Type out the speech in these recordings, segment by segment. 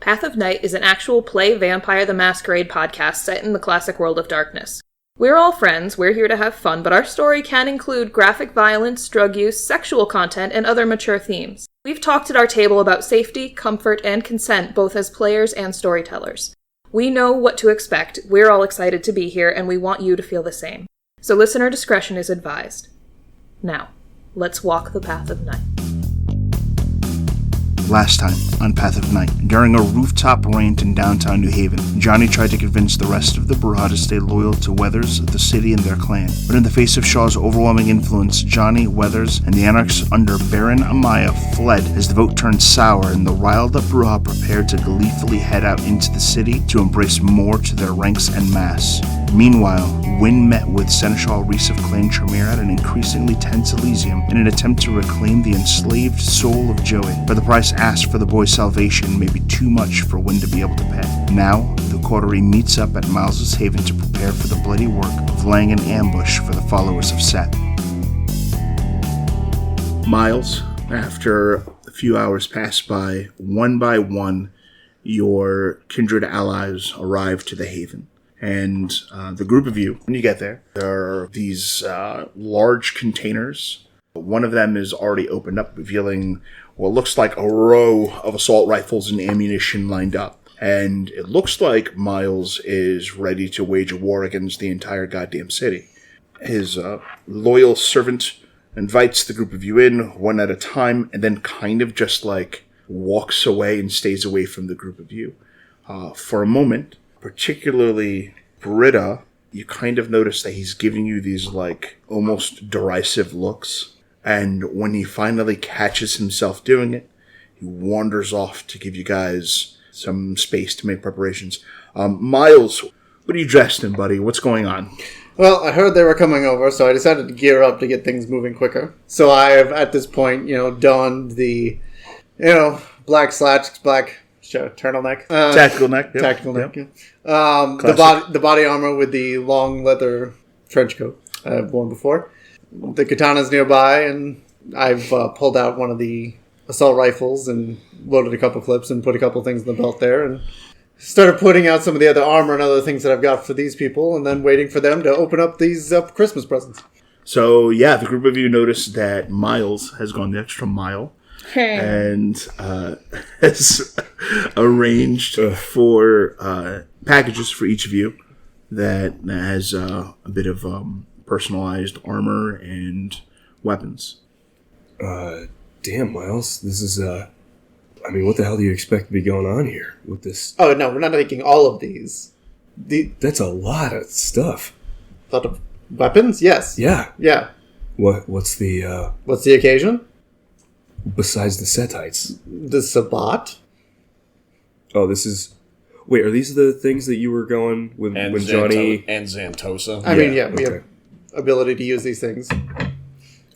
Path of Night is an actual play Vampire the Masquerade podcast set in the classic world of darkness. We're all friends, we're here to have fun, but our story can include graphic violence, drug use, sexual content, and other mature themes. We've talked at our table about safety, comfort, and consent both as players and storytellers. We know what to expect, we're all excited to be here, and we want you to feel the same. So listener discretion is advised. Now, let's walk the Path of Night. Last time on Path of Night, during a rooftop rant in downtown New Haven, Johnny tried to convince the rest of the Brujah to stay loyal to Weathers, the city, and their clan. But in the face of Shaw's overwhelming influence, Johnny, Weathers, and the Anarchs under Baron Amaya fled as the vote turned sour and the riled-up Brujah prepared to gleefully head out into the city to embrace more to their ranks en masse. Meanwhile, Wynn met with Seneschal Reese of Clan Tremere at an increasingly tense Elysium in an attempt to reclaim the enslaved soul of Joey, but the price asked for the boy's salvation may be too much for Wynn to be able to pay. Now, the coterie meets up at Miles' Haven to prepare for the bloody work of laying an ambush for the followers of Seth. Miles, after a few hours pass by one, your kindred allies arrive to the Haven. And the group of you, when you get there, there are these large containers. One of them is already opened up, revealing what looks like a row of assault rifles and ammunition lined up. And it looks like Miles is ready to wage a war against the entire goddamn city. His loyal servant invites the group of you in one at a time, and then kind of just like walks away and stays away from the group of you. For a moment, particularly Britta, you kind of notice that he's giving you these like almost derisive looks. And when he finally catches himself doing it, he wanders off to give you guys some space to make preparations. Miles, what are you dressed in, buddy? What's going on? Well, I heard they were coming over, so I decided to gear up to get things moving quicker. So I have, at this point, donned the, black slacks, black turtleneck. Tactical neck. Yep. Tactical neck, yep. The body armor with the long leather trench coat I've worn before. The katana's nearby, and I've pulled out one of the assault rifles and loaded a couple clips and put a couple things in the belt there, and started putting out some of the other armor and other things that I've got for these people, and then waiting for them to open up these Christmas presents. So, yeah, the group of you notice that Miles has gone the extra mile. And has arranged for packages for each of you that has a bit of personalized armor and weapons. Damn, Miles. This is, what the hell do you expect to be going on here with this? Oh, no, we're not making all of these. That's a lot of stuff. A lot of weapons? Yes. Yeah. Yeah. What's the occasion? Besides the Setites. The Sabbat. Oh, this is... Wait, are these the things that you were going with when Johnny... And Xantosa. I mean, we have ability to use these things.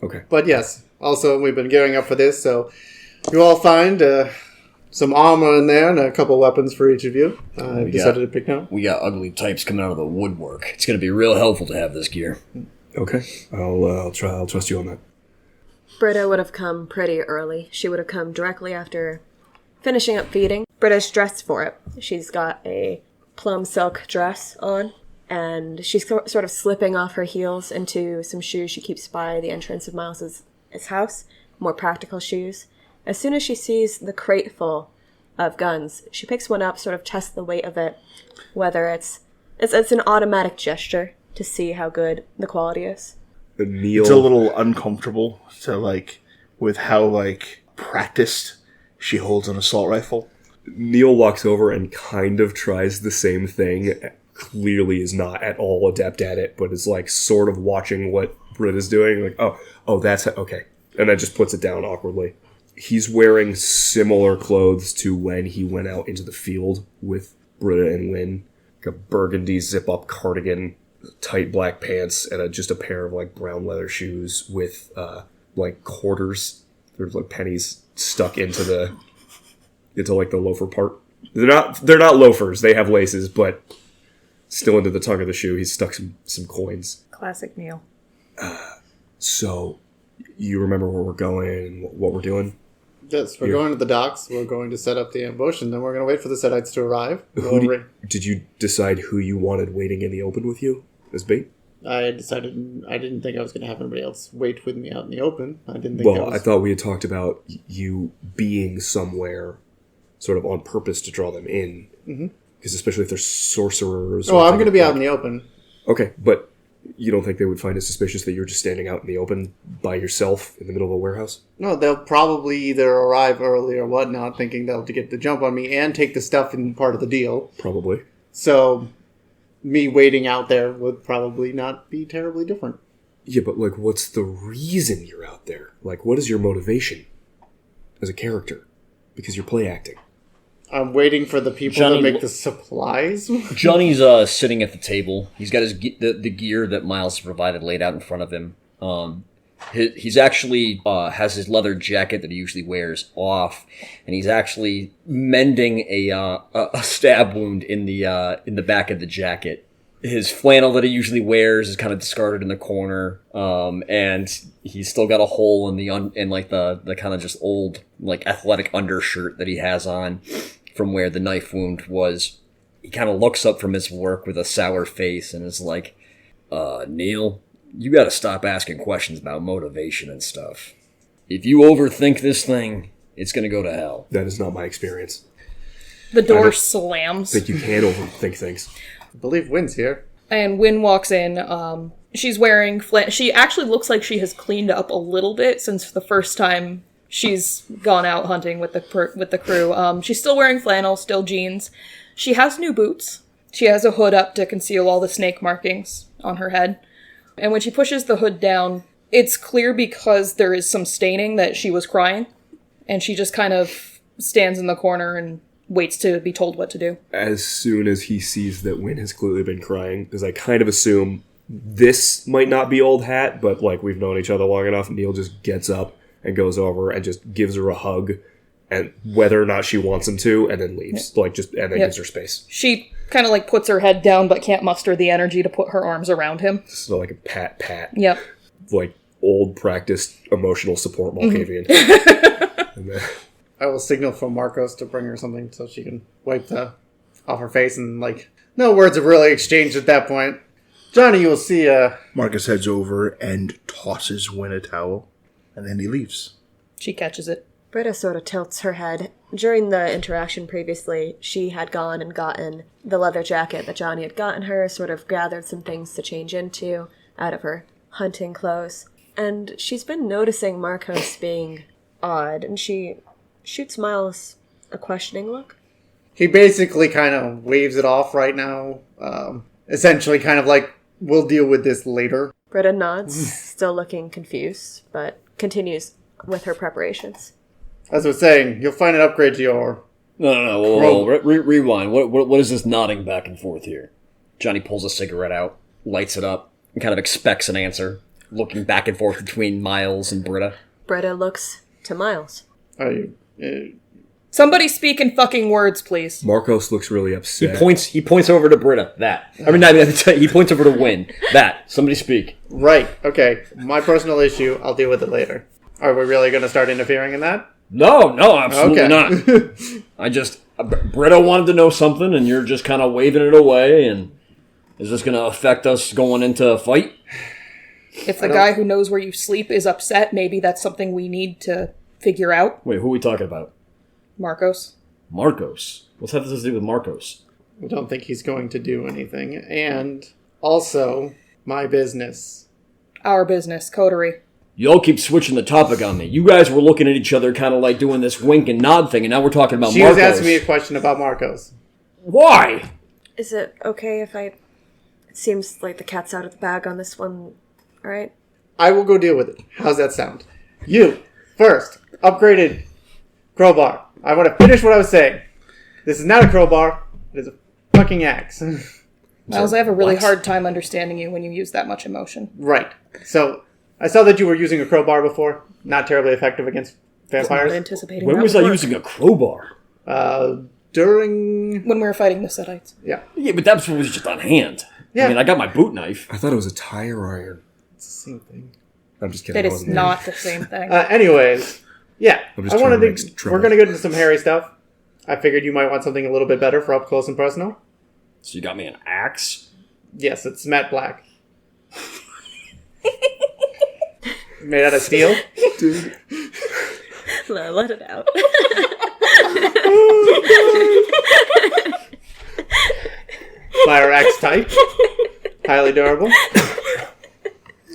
Okay. But yes, also we've been gearing up for this, so you all find some armor in there and a couple weapons for each of you. I decided to pick now. We got ugly types coming out of the woodwork. It's going to be real helpful to have this gear. Okay. I'll trust you on that. Britta would have come pretty early. She would have come directly after finishing up feeding. Britta's dressed for it. She's got a plum silk dress on, and she's sort of slipping off her heels into some shoes she keeps by the entrance of Miles's house, more practical shoes. As soon as she sees the crate full of guns, she picks one up, sort of tests the weight of it, whether it's an automatic gesture to see how good the quality is. It's a little uncomfortable with how practiced she holds an assault rifle. Neil walks over and kind of tries the same thing. Clearly is not at all adept at it, but is sort of watching what Britta's doing. Oh, that's okay. And then just puts it down awkwardly. He's wearing similar clothes to when he went out into the field with Britta and Wynn. A burgundy zip-up cardigan, tight black pants, and just a pair of brown leather shoes with quarters. There's pennies stuck into the loafer part. They're not loafers. They have laces, but still into the tongue of the shoe. He's stuck some coins. Classic Neil. So you remember where we're going and what we're doing? Yes, we're going to the docks. We're going to set up the ambush, and then we're going to wait for the Setites to arrive. Did you decide who you wanted waiting in the open with you as bait? I decided I didn't think I was going to have anybody else wait with me out in the open. I didn't think. I thought we had talked about you being somewhere, sort of on purpose to draw them in. Because especially if they're sorcerers. I'm going to be out in the open. Okay, but you don't think they would find it suspicious that you're just standing out in the open by yourself in the middle of a warehouse? No, they'll probably either arrive early or whatnot, thinking they'll get the jump on me and take the stuff in part of the deal. Probably. So, me waiting out there would probably not be terribly different. Yeah, but, like, what's the reason you're out there? Like, what is your motivation as a character? Because you're play acting. I'm waiting for the people that make the supplies. Johnny's sitting at the table. He's got the gear that Miles provided laid out in front of him. He's actually has his leather jacket that he usually wears off, and he's actually mending a stab wound in the back of the jacket. His flannel that he usually wears is kind of discarded in the corner, and he's still got a hole in the kind of just old like athletic undershirt that he has on from where the knife wound was. He kind of looks up from his work with a sour face and is like, Neil, you gotta stop asking questions about motivation and stuff. If you overthink this thing, it's gonna go to hell. That is not my experience. The door slams. I think you can overthink things. I believe Wynn's here. And Wynn walks in. She's wearing she actually looks like she has cleaned up a little bit since the first time she's gone out hunting with the crew. She's still wearing flannel, still jeans. She has new boots. She has a hood up to conceal all the snake markings on her head. And when she pushes the hood down, it's clear because there is some staining that she was crying. And she just kind of stands in the corner and waits to be told what to do. As soon as he sees that Wynn has clearly been crying, because I kind of assume this might not be old hat, but like we've known each other long enough, Neil just gets up and goes over and just gives her a hug, and whether or not she wants him to, and then leaves. Gives her space. She kind of like puts her head down but can't muster the energy to put her arms around him. So like a pat. Yep. Like old practiced emotional support Malkavian. And then I will signal for Marcos to bring her something so she can wipe off her face, and like no words have really exchanged at that point. Johnny, you will see. Marcus heads over and tosses Wynn a towel, and then he leaves. She catches it. Britta sort of tilts her head. During the interaction previously, she had gone and gotten the leather jacket that Johnny had gotten her, sort of gathered some things to change into out of her hunting clothes. And she's been noticing Marcos being odd, and she shoots Miles a questioning look. He basically kind of waves it off right now. Essentially kind of like, we'll deal with this later. Britta nods, still looking confused, but continues with her preparations. As I was saying, you'll find an upgrade to your... No. Whoa. Rewind. What is this nodding back and forth here? Johnny pulls a cigarette out, lights it up, and kind of expects an answer, looking back and forth between Miles and Britta. Britta looks to Miles. Are you... Somebody speak in fucking words, please. Marcos looks really upset. He points over to Britta. He points over to Wynn. Somebody speak. Right. Okay. My personal issue, I'll deal with it later. Are we really going to start interfering in that? No, absolutely not. Britta wanted to know something, and you're just kind of waving it away, and is this going to affect us going into a fight? If the guy who knows where you sleep is upset, maybe that's something we need to figure out. Wait, who are we talking about? Marcos. Marcos? What's that to do with Marcos? I don't think he's going to do anything. And also, my business. Our business, coterie. Y'all keep switching the topic on me. You guys were looking at each other kind of like doing this wink and nod thing, and now we're talking about Marcos. She was asking me a question about Marcos. Why? Is it okay if It seems like the cat's out of the bag on this one, alright? I will go deal with it. How's that sound? You, first, upgraded crowbar. I want to finish what I was saying. This is not a crowbar. It is a fucking axe. Miles, I have a really hard time understanding you when you use that much emotion. Right. So, I saw that you were using a crowbar before. Not terribly effective against vampires. Anticipating when was I using a crowbar? During... When we were fighting the Setites. Yeah. Yeah, but that was just on hand. Yeah. I mean, I got my boot knife. I thought it was a tire iron. It's the same thing. I'm just kidding. That is not the same thing. Anyways, Yeah, I'm just I wanted trying to to. make trouble. We're going to get into some hairy stuff. I figured you might want something a little bit better for up close and personal. So you got me an axe? Yes, it's matte black. Made out of steel. Dude. Let it out. Fire axe type. Highly durable.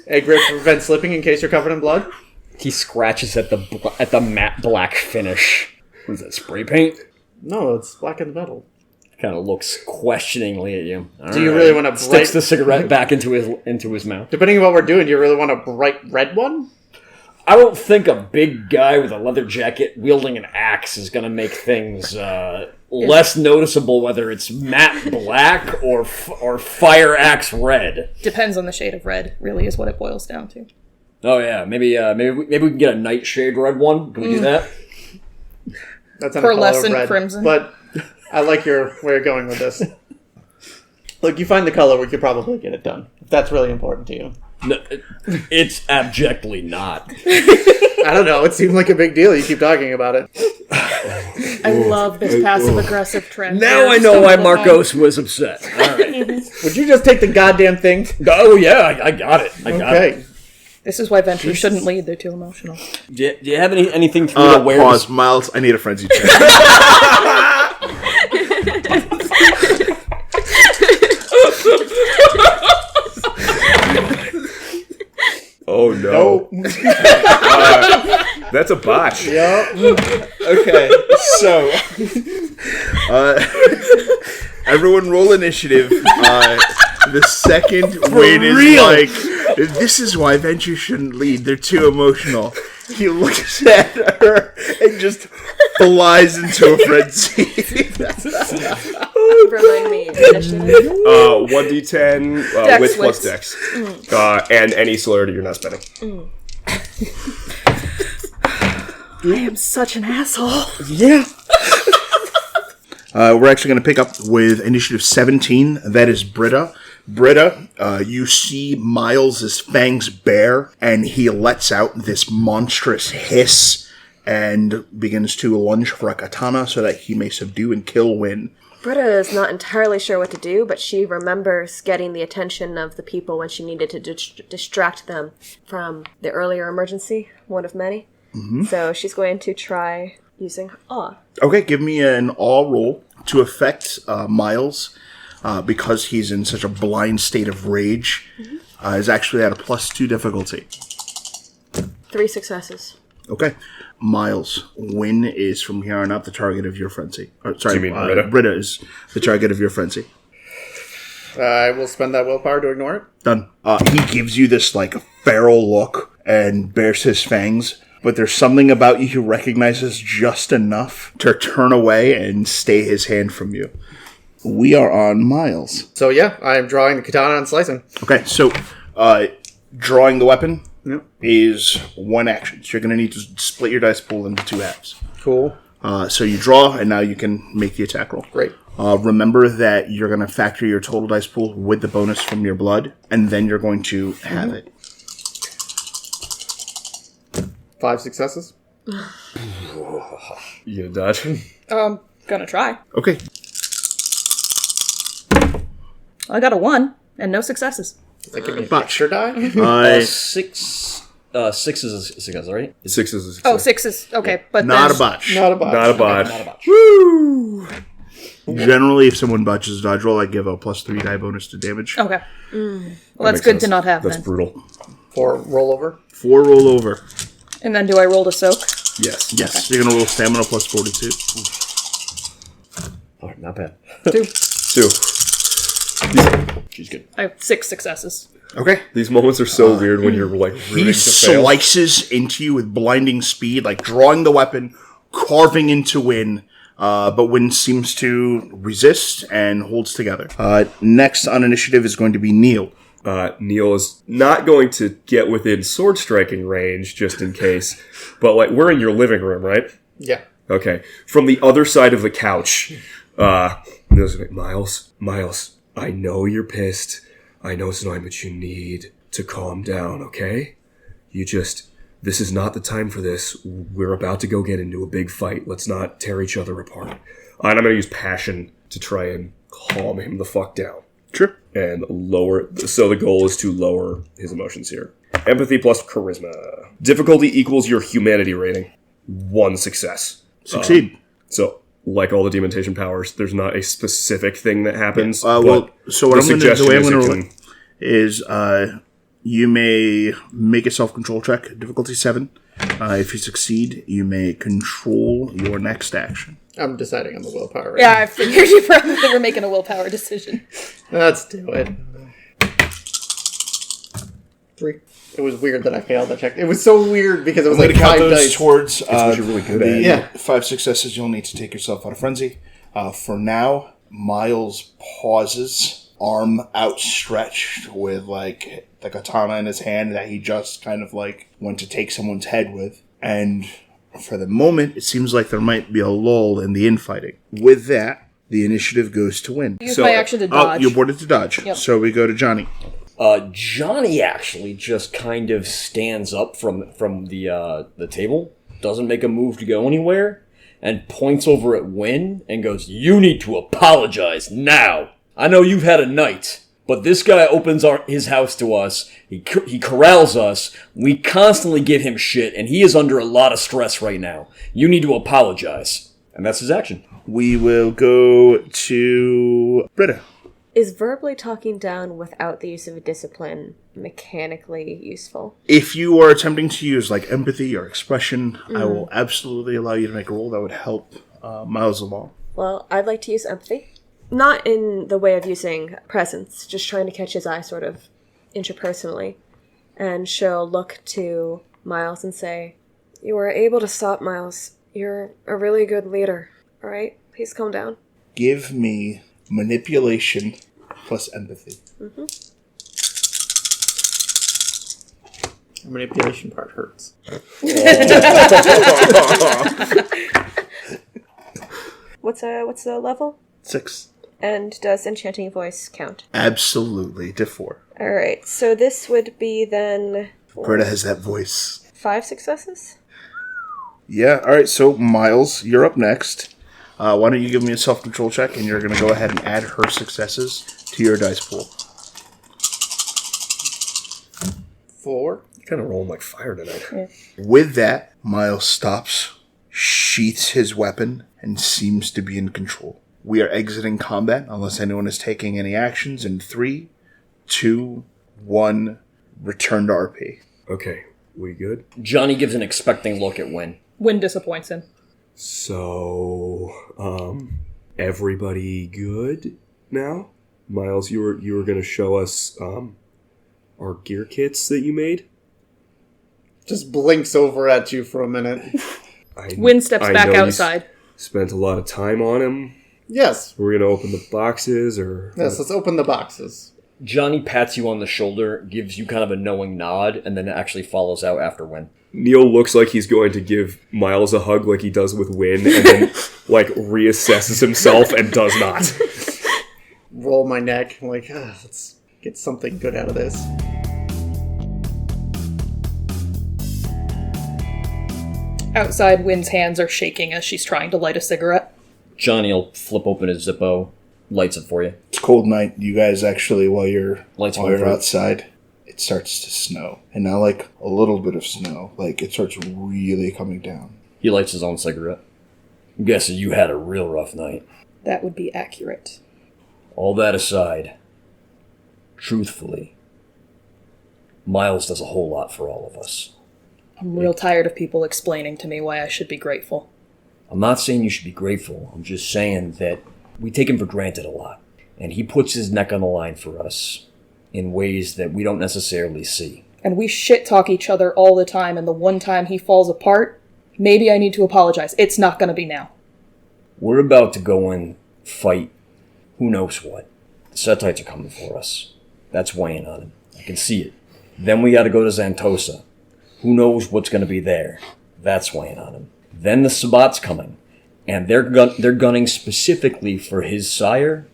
A grip prevents slipping in case you're covered in blood. He scratches at the matte black finish. What is that, spray paint? No, it's blackened metal. Kind of looks questioningly at you. Do you really want to Sticks the cigarette back into his mouth. Depending on what we're doing, do you really want a bright red one? I don't think a big guy with a leather jacket wielding an axe is going to make things less noticeable whether it's matte black or fire axe red. Depends on the shade of red, really, is what it boils down to. Oh yeah, maybe we can get a nightshade red one. Can we do that? That's on a color of Pearlescent red. crimson. But I like where you're going with this. Look, you find the color, we could probably get it done. If that's really important to you. No, it's abjectly not. I don't know. It seemed like a big deal. You keep talking about it. I love this passive-aggressive trend. Now I know why Marcos was upset. All right. Would you just take the goddamn thing? Oh yeah, I got it. I got it. Okay. This is why Ventrue shouldn't lead. They're too emotional. Do you have anything for me to wear? Pause, Miles. I need a frenzy check. Oh no. That's a botch. Yep. Okay, so everyone roll initiative. The second Wynn is like, this is why Ventrue shouldn't lead. They're too emotional. He looks at her and just flies into a frenzy. Remind me. Initiative. 1d10 Dex with plus wits. dex. And any celerity you're not spending. I am such an asshole. Yeah. We're actually going to pick up with initiative 17. That is Britta. Britta, you see Miles' fangs bare, and he lets out this monstrous hiss and begins to lunge for a katana so that he may subdue and kill Wynn. Britta is not entirely sure what to do, but she remembers getting the attention of the people when she needed to distract them from the earlier emergency, one of many. Mm-hmm. So she's going to try using awe. Okay, give me an awe roll to affect Miles, because he's in such a blind state of rage. Mm-hmm. Is actually at a +2 difficulty. 3 successes. Okay. Miles, Wynn is from here on out the target of your frenzy. Sorry, You mean Britta? Britta is the target of your frenzy. I will spend that willpower to ignore it. Done. He gives you this, like, feral look and bares his fangs, but there's something about you he recognizes just enough to turn away and stay his hand from you. We are on Miles. So yeah, I am drawing the katana and slicing. Okay, so drawing the weapon Yep. is one action. So you're going to need to split your dice pool into 2 halves. Cool. So you draw, and now you can make the attack roll. Great. Remember that you're going to factor your total dice pool with the bonus from your blood, and then you're going to have it. 5 successes. You gonna dodge? Gonna try. Okay. I got a 1 and no successes. Does that give me an extra die? 6 is a success, right? 6 is a success. Oh, 6 is okay, but Not a there's- botch. Not a botch. Not a botch. Not a botch. Woo! Generally, if someone botches a dodge roll, I give a +3 die bonus to damage. Okay. Well, that's Makes good to sense. not have That's then. brutal. 4 rollover. 4 roll over. And then do I roll to soak? Yes. Yes, you're going to roll stamina +42. All right, not bad. 2. 2. She's good. I have 6 successes. Okay. These moments are so weird when you're like He rooting to fail. slices into you with blinding speed, like drawing the weapon, carving into Wynn. But Wynn seems to resist and holds together. Next on initiative is going to be Neil. Neil is not going to get within sword striking range just in case, but like we're in your living room, right? Yeah. Okay. From the other side of the couch, Neil's like, Miles, I know you're pissed. I know it's annoying, but you need to calm down, okay? You just This is not the time for this. We're about to go get into a big fight. Let's not tear each other apart. And I'm going to use passion to try and calm him the fuck down. Sure. And lower... So the goal is to lower his emotions here. Empathy plus charisma. Difficulty equals your humanity rating. 1 success. Succeed. So, like all the demontation powers, there's not a specific thing that happens. So what I'm going to do, the way I'm going to is you may make a self-control check, difficulty 7. If you succeed, you may control your next action. I'm deciding on the willpower. Yeah, I figured you probably were making a willpower decision. Let's do it. 3. It was weird that I failed that check. It was so weird because it was like 5 dice. Towards what you're really good at. Yeah. 5 successes, you'll need to take yourself out of frenzy. For now, Miles pauses, arm outstretched with like the katana in his hand that he just kind of like went to take someone's head with. And for the moment, it seems like there might be a lull in the infighting. With that, the initiative goes to Wynn. Use my action to dodge. Oh, you boarded to dodge. Yep. So we go to Johnny. Johnny actually just kind of stands up from the table, doesn't make a move to go anywhere, and points over at Wynn and goes, "You need to apologize now. I know you've had a night, but this guy opens his house to us. He corrals us. We constantly give him shit, and he is under a lot of stress right now. You need to apologize." And that's his action. We will go to Britta. Is verbally talking down without the use of discipline mechanically useful? If you are attempting to use like empathy or expression, I will absolutely allow you to make a roll that would help Miles along. Well, I'd like to use empathy. Not in the way of using presence, just trying to catch his eye sort of interpersonally. And she'll look to Miles and say, "You were able to stop Miles. You're a really good leader. All right? Please calm down." Give me manipulation plus empathy. The manipulation part hurts. What's the level? 6. And does enchanting voice count? Absolutely. To 4. All right. So this would be then Britta has that voice. 5 successes. Yeah. All right. So Miles, you're up next. Why don't you give me a self-control check, and you're going to go ahead and add her successes to your dice pool. 4. You're kind of rolling like fire tonight. Yeah. With that, Miles stops, sheaths his weapon, and seems to be in control. We are exiting combat unless anyone is taking any actions in 3, 2, 1, return to RP. Okay, we good? Johnny gives an expecting look at Wynn. Wynn disappoints him. So, everybody good now? Miles, you were going to show us our gear kits that you made? Just blinks over at you for a minute. Wynn steps back know you outside. Spent a lot of time on him. Yes. We're going to open the boxes, or... Yes, let's open the boxes. Johnny pats you on the shoulder, gives you kind of a knowing nod, and then actually follows out after Wynn. Neil looks like he's going to give Miles a hug like he does with Wynn, and then, like, reassesses himself and does not. Roll my neck. I'm like, let's get something good out of this. Outside, Wynn's hands are shaking as she's trying to light a cigarette. Johnny will flip open his Zippo, lights it for you. It's a cold night. You guys actually, while you're Lights on for it. outside, it starts to snow. And not like a little bit of snow. Like, it starts really coming down. He lights his own cigarette. I'm guessing you had a real rough night. That would be accurate. All that aside, truthfully, Miles does a whole lot for all of us. I'm real tired of people explaining to me why I should be grateful. I'm not saying you should be grateful. I'm just saying that we take him for granted a lot. And he puts his neck on the line for us in ways that we don't necessarily see. And we shit-talk each other all the time, and the one time he falls apart, maybe I need to apologize. It's not gonna be now. We're about to go and fight who knows what. The Setites are coming for us. That's weighing on him. I can see it. Then we gotta go to Xantosa. Who knows what's gonna be there. That's weighing on him. Then the Sabbat's coming. And they're gunning specifically for his sire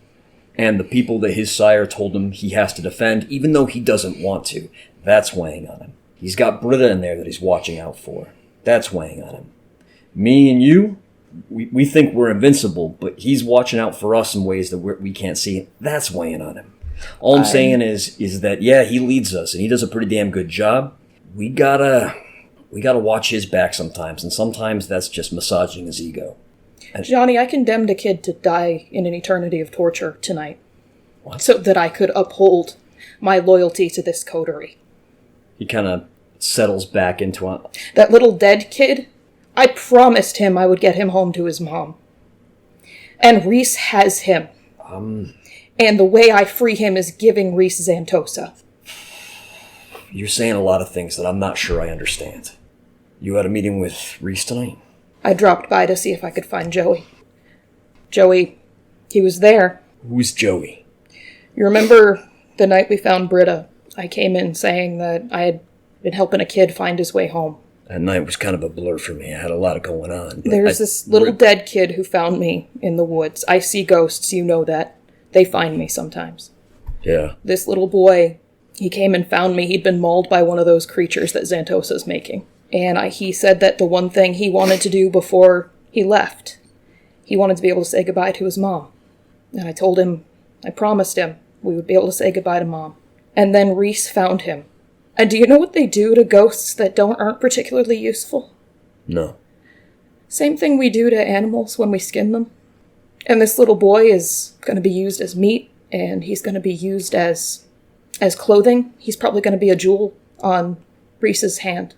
and the people that his sire told him he has to defend, even though he doesn't want to. That's weighing on him. He's got Britta in there that he's watching out for. That's weighing on him. Me and you, we think we're invincible, but he's watching out for us in ways that we can't see. That's weighing on him. All I'm saying is that, yeah, he leads us, and he does a pretty damn good job. We gotta watch his back sometimes, and sometimes that's just massaging his ego. Johnny, I condemned a kid to die in an eternity of torture tonight. What? So that I could uphold my loyalty to this coterie. He kind of settles back into that little dead kid. I promised him I would get him home to his mom. And Reese has him. And the way I free him is giving Reese Xantosa. You're saying a lot of things that I'm not sure I understand. You had a meeting with Reese tonight? I dropped by to see if I could find Joey. Joey, he was there. Who's Joey? You remember the night we found Britta? I came in saying that I had been helping a kid find his way home. That night was kind of a blur for me. I had a lot going on. There's this little dead kid who found me in the woods. I see ghosts, you know that. They find me sometimes. Yeah. This little boy, he came and found me. He'd been mauled by one of those creatures that Xantosa's making. And he said that the one thing he wanted to do before he left, he wanted to be able to say goodbye to his mom. And I told him, I promised him we would be able to say goodbye to Mom. And then Reese found him. And do you know what they do to ghosts that aren't particularly useful? No. Same thing we do to animals when we skin them. And this little boy is going to be used as meat, and he's going to be used as clothing. He's probably going to be a jewel on Reese's hand.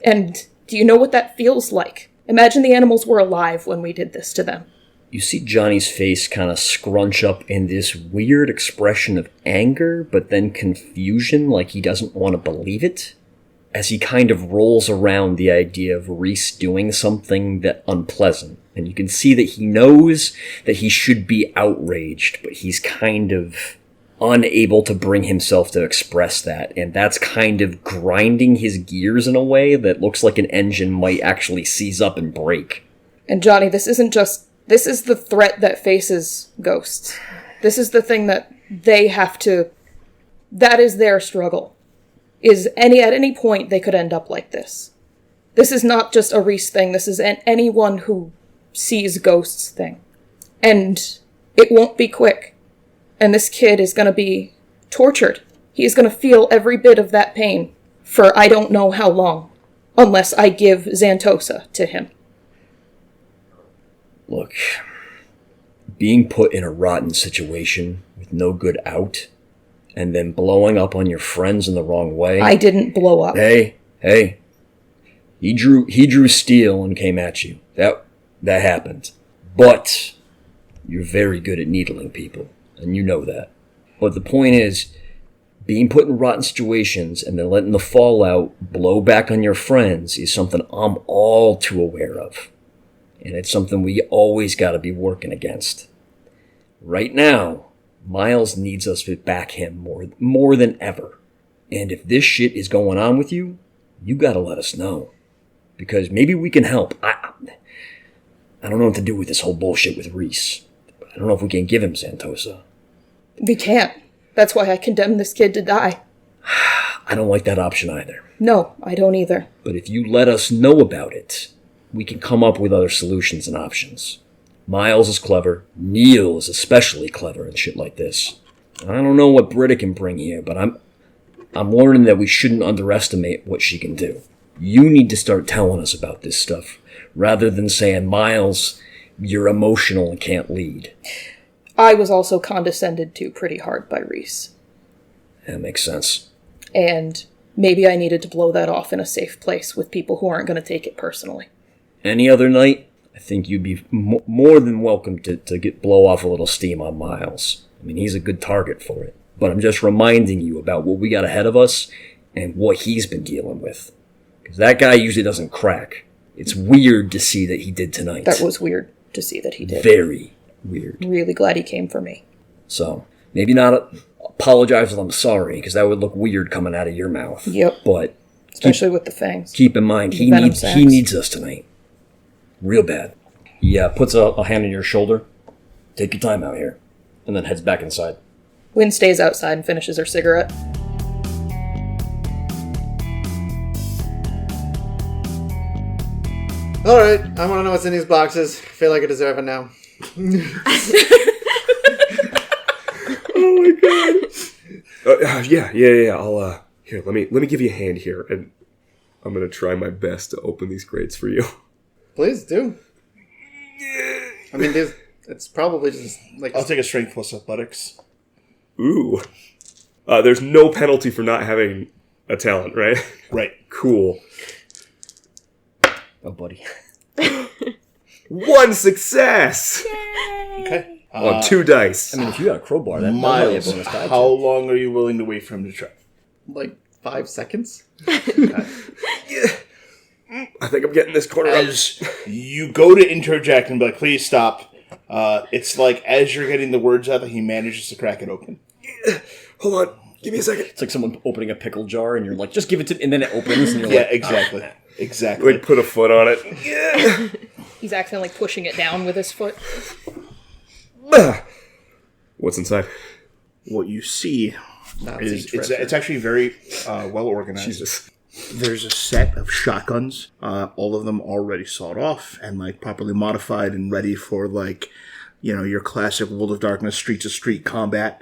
And do you know what that feels like? Imagine the animals were alive when we did this to them. You see Johnny's face kind of scrunch up in this weird expression of anger, but then confusion, like he doesn't want to believe it, as he kind of rolls around the idea of Reese doing something that unpleasant. And you can see that he knows that he should be outraged, but he's kind of unable to bring himself to express that. And that's kind of grinding his gears in a way that looks like an engine might actually seize up and break. And Johnny, this is the threat that faces ghosts. This is the thing that they have to... That is their struggle. At any point, they could end up like this. This is not just a Reese thing. This is anyone who sees ghosts thing. And it won't be quick. And this kid is going to be tortured. He's going to feel every bit of that pain for I don't know how long. Unless I give Xantosa to him. Look, being put in a rotten situation with no good out, and then blowing up on your friends in the wrong way. I didn't blow up. Hey. He drew steel and came at you. That happened. But you're very good at needling people, and you know that. But the point is, being put in rotten situations and then letting the fallout blow back on your friends is something I'm all too aware of. And it's something we always got to be working against. Right now, Miles needs us to back him more than ever. And if this shit is going on with you, you got to let us know. Because maybe we can help. I don't know what to do with this whole bullshit with Reese. I don't know if we can give him Xantosa. We can't. That's why I condemned this kid to die. I don't like that option either. No, I don't either. But if you let us know about it, we can come up with other solutions and options. Miles is clever. Neil is especially clever and shit like this. I don't know what Britta can bring here, but I'm learning that we shouldn't underestimate what she can do. You need to start telling us about this stuff, rather than saying, Miles, you're emotional and can't lead. I was also condescended to pretty hard by Reese. That makes sense. And maybe I needed to blow that off in a safe place with people who aren't going to take it personally. Any other night, I think you'd be more than welcome to blow off a little steam on Miles. I mean, he's a good target for it. But I'm just reminding you about what we got ahead of us and what he's been dealing with. Because that guy usually doesn't crack. It's weird to see that he did tonight. That was weird to see that he did. Very weird. Really glad he came for me. So, maybe not apologize with I'm sorry, because that would look weird coming out of your mouth. Yep. But especially with the fangs. Keep in mind, he needs us tonight. Real bad. He puts a hand on your shoulder. Take your time out here. And then heads back inside. Wynn stays outside and finishes her cigarette. Alright, I want to know what's in these boxes. I feel like I deserve it now. Oh my god. Yeah. I'll here. Let me give you a hand here, and I'm gonna try my best to open these crates for you. Please do. I mean, it's probably just like... I'll take a strength plus athletics. Ooh. There's no penalty for not having a talent, right? Right. Cool. Oh, buddy. 1 success! Okay. On 2 dice. I mean, if you got a crowbar, that might be a Miles, bonus die. how long are you willing to wait for him to try? like 5 seconds? I think I'm getting this corner up. As you go to interject and be like, please stop, it's like as you're getting the words out that he manages to crack it open. Hold on. Give me a second. It's like someone opening a pickle jar, and you're like, just give it to... And then it opens, and you're Yeah, like... exactly. Exactly. Like, put a foot on it. Yeah. He's accidentally pushing it down with his foot. What's inside? What you see is it's actually very well organized. Jesus. There's a set of shotguns, all of them already sawed off and like properly modified and ready for like, you know, your classic World of Darkness street to street combat.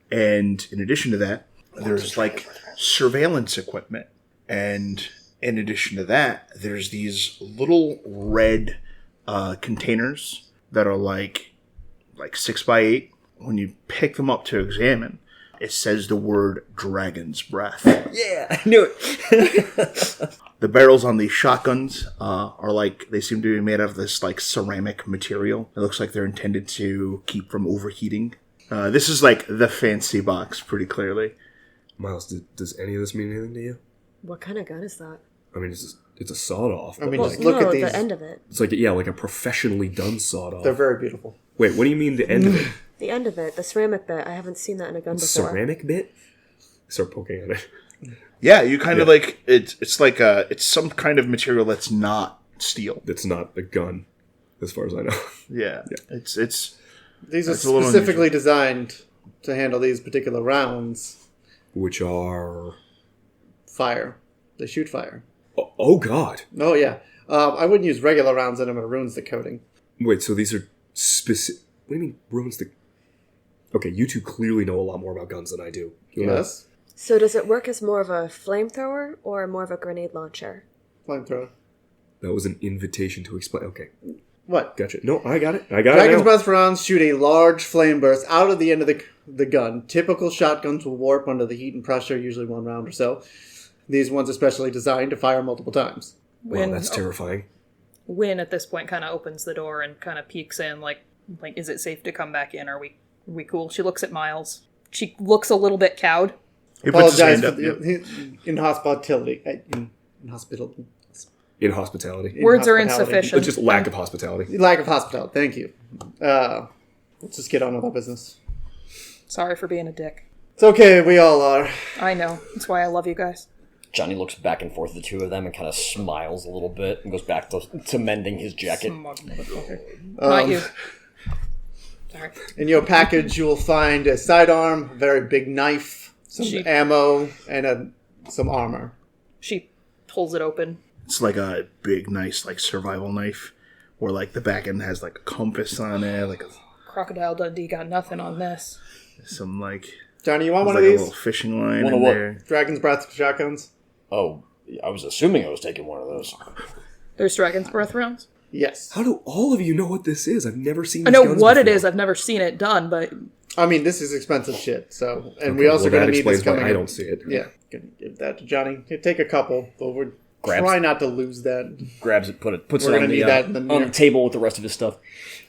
And in addition to that, there's like surveillance equipment. And in addition to that, there's these little red containers that are like 6x8. When you pick them up to examine, it says the word Dragon's Breath. Yeah, I knew it. The barrels on these shotguns are like, they seem to be made out of this like ceramic material. It looks like they're intended to keep from overheating. This is like the fancy box, pretty clearly. Miles, does any of this mean anything to you? What kind of gun is that? I mean, it's a sawed-off. I mean, Well, just look no, at these. the end of it. It's like, yeah, like a professionally done sawed-off. They're very beautiful. Wait, what do you mean the end of it? The end of it, the ceramic bit. I haven't seen that in a gun before. Ceramic bit? Start poking at it. Yeah, you kind of like, it's like it's some kind of material that's not steel. It's not a gun, as far as I know. Yeah. It's These are That's a little specifically designed to handle these particular rounds. Which are... Fire. They shoot fire. Oh God. Oh, yeah. I wouldn't use regular rounds in them. It ruins the coating. Wait, so these are specific... What do you mean, ruins the... Okay, you two clearly know a lot more about guns than I do. Yes. So does it work as more of a flamethrower or more of a grenade launcher? Flamethrower. That was an invitation to explain. Okay, What? gotcha. No, I got it. Dragon's now. Breath rounds shoot a large flame burst out of the end of the gun. Typical shotguns will warp under the heat and pressure, usually 1 round or so. These ones are specially designed to fire multiple times. Wow, that's terrifying. Wynn at this point kind of opens the door and kind of peeks in, like, is it safe to come back in? Are we cool? She looks at Miles. She looks a little bit cowed. He puts his Apologize hand for up. the inhospitality. In hospitality. In hospitality. Words are Hospitality. insufficient. It's just lack of hospitality. Lack of hospitality. Thank you. Let's just get on with our business. Sorry for being a dick. It's okay. We all are. I know. That's why I love you guys. Johnny looks back and forth at the two of them and kind of smiles a little bit and goes back to mending his jacket. Smug motherfucker. Not you. Sorry. In your package, you will find a sidearm, a very big knife, some ammo, and some armor. She pulls it open. It's like a big, nice, like survival knife, where like the back end has like a compass on it, like Crocodile Dundee got nothing on this. some like Johnny, you want one like of a these? little fishing line One in of what? there. Dragon's Breath shotguns? Oh, I was assuming I was taking one of those. There's Dragon's Breath rounds. Yes. How do all of you know what this is? I've never seen I these know guns what it before. is. I've never seen it done, but I mean, this is expensive shit, so... And Okay, we also well, going that to need this explains why coming I in. don't see it. Yeah, gonna give that to Johnny. Here, take a couple, but we're Grabs- try not to lose that. Grabs it, puts We're it gonna on need that in the on near- the table with the rest of his stuff.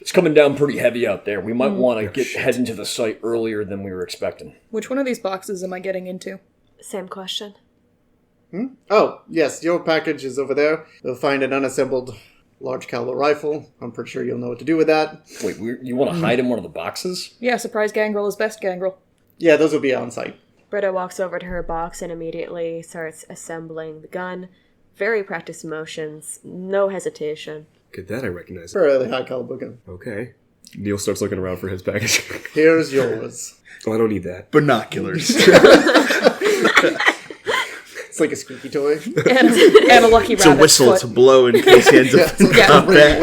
It's coming down pretty heavy out there. We might want to head into the site earlier than we were expecting. which one of these boxes am I getting into? Same question. Oh, yes, your package is over there. You'll find an unassembled large caliber rifle. I'm pretty sure you'll know what to do with that. Wait, you want to hide in one of the boxes? Yeah, surprise gangrel is best gangrel. Yeah, those will be on site. Britta walks over to her box and immediately starts assembling the gun. Very practiced motions, no hesitation. Okay, that I recognize. Fairly high caliber gun. Okay. Neil starts looking around for his package. Here's yours. Oh, I don't need that. Binoculars. It's like a squeaky toy. and a lucky It's a rabbit's whistle foot. to blow in case he ends up in combat.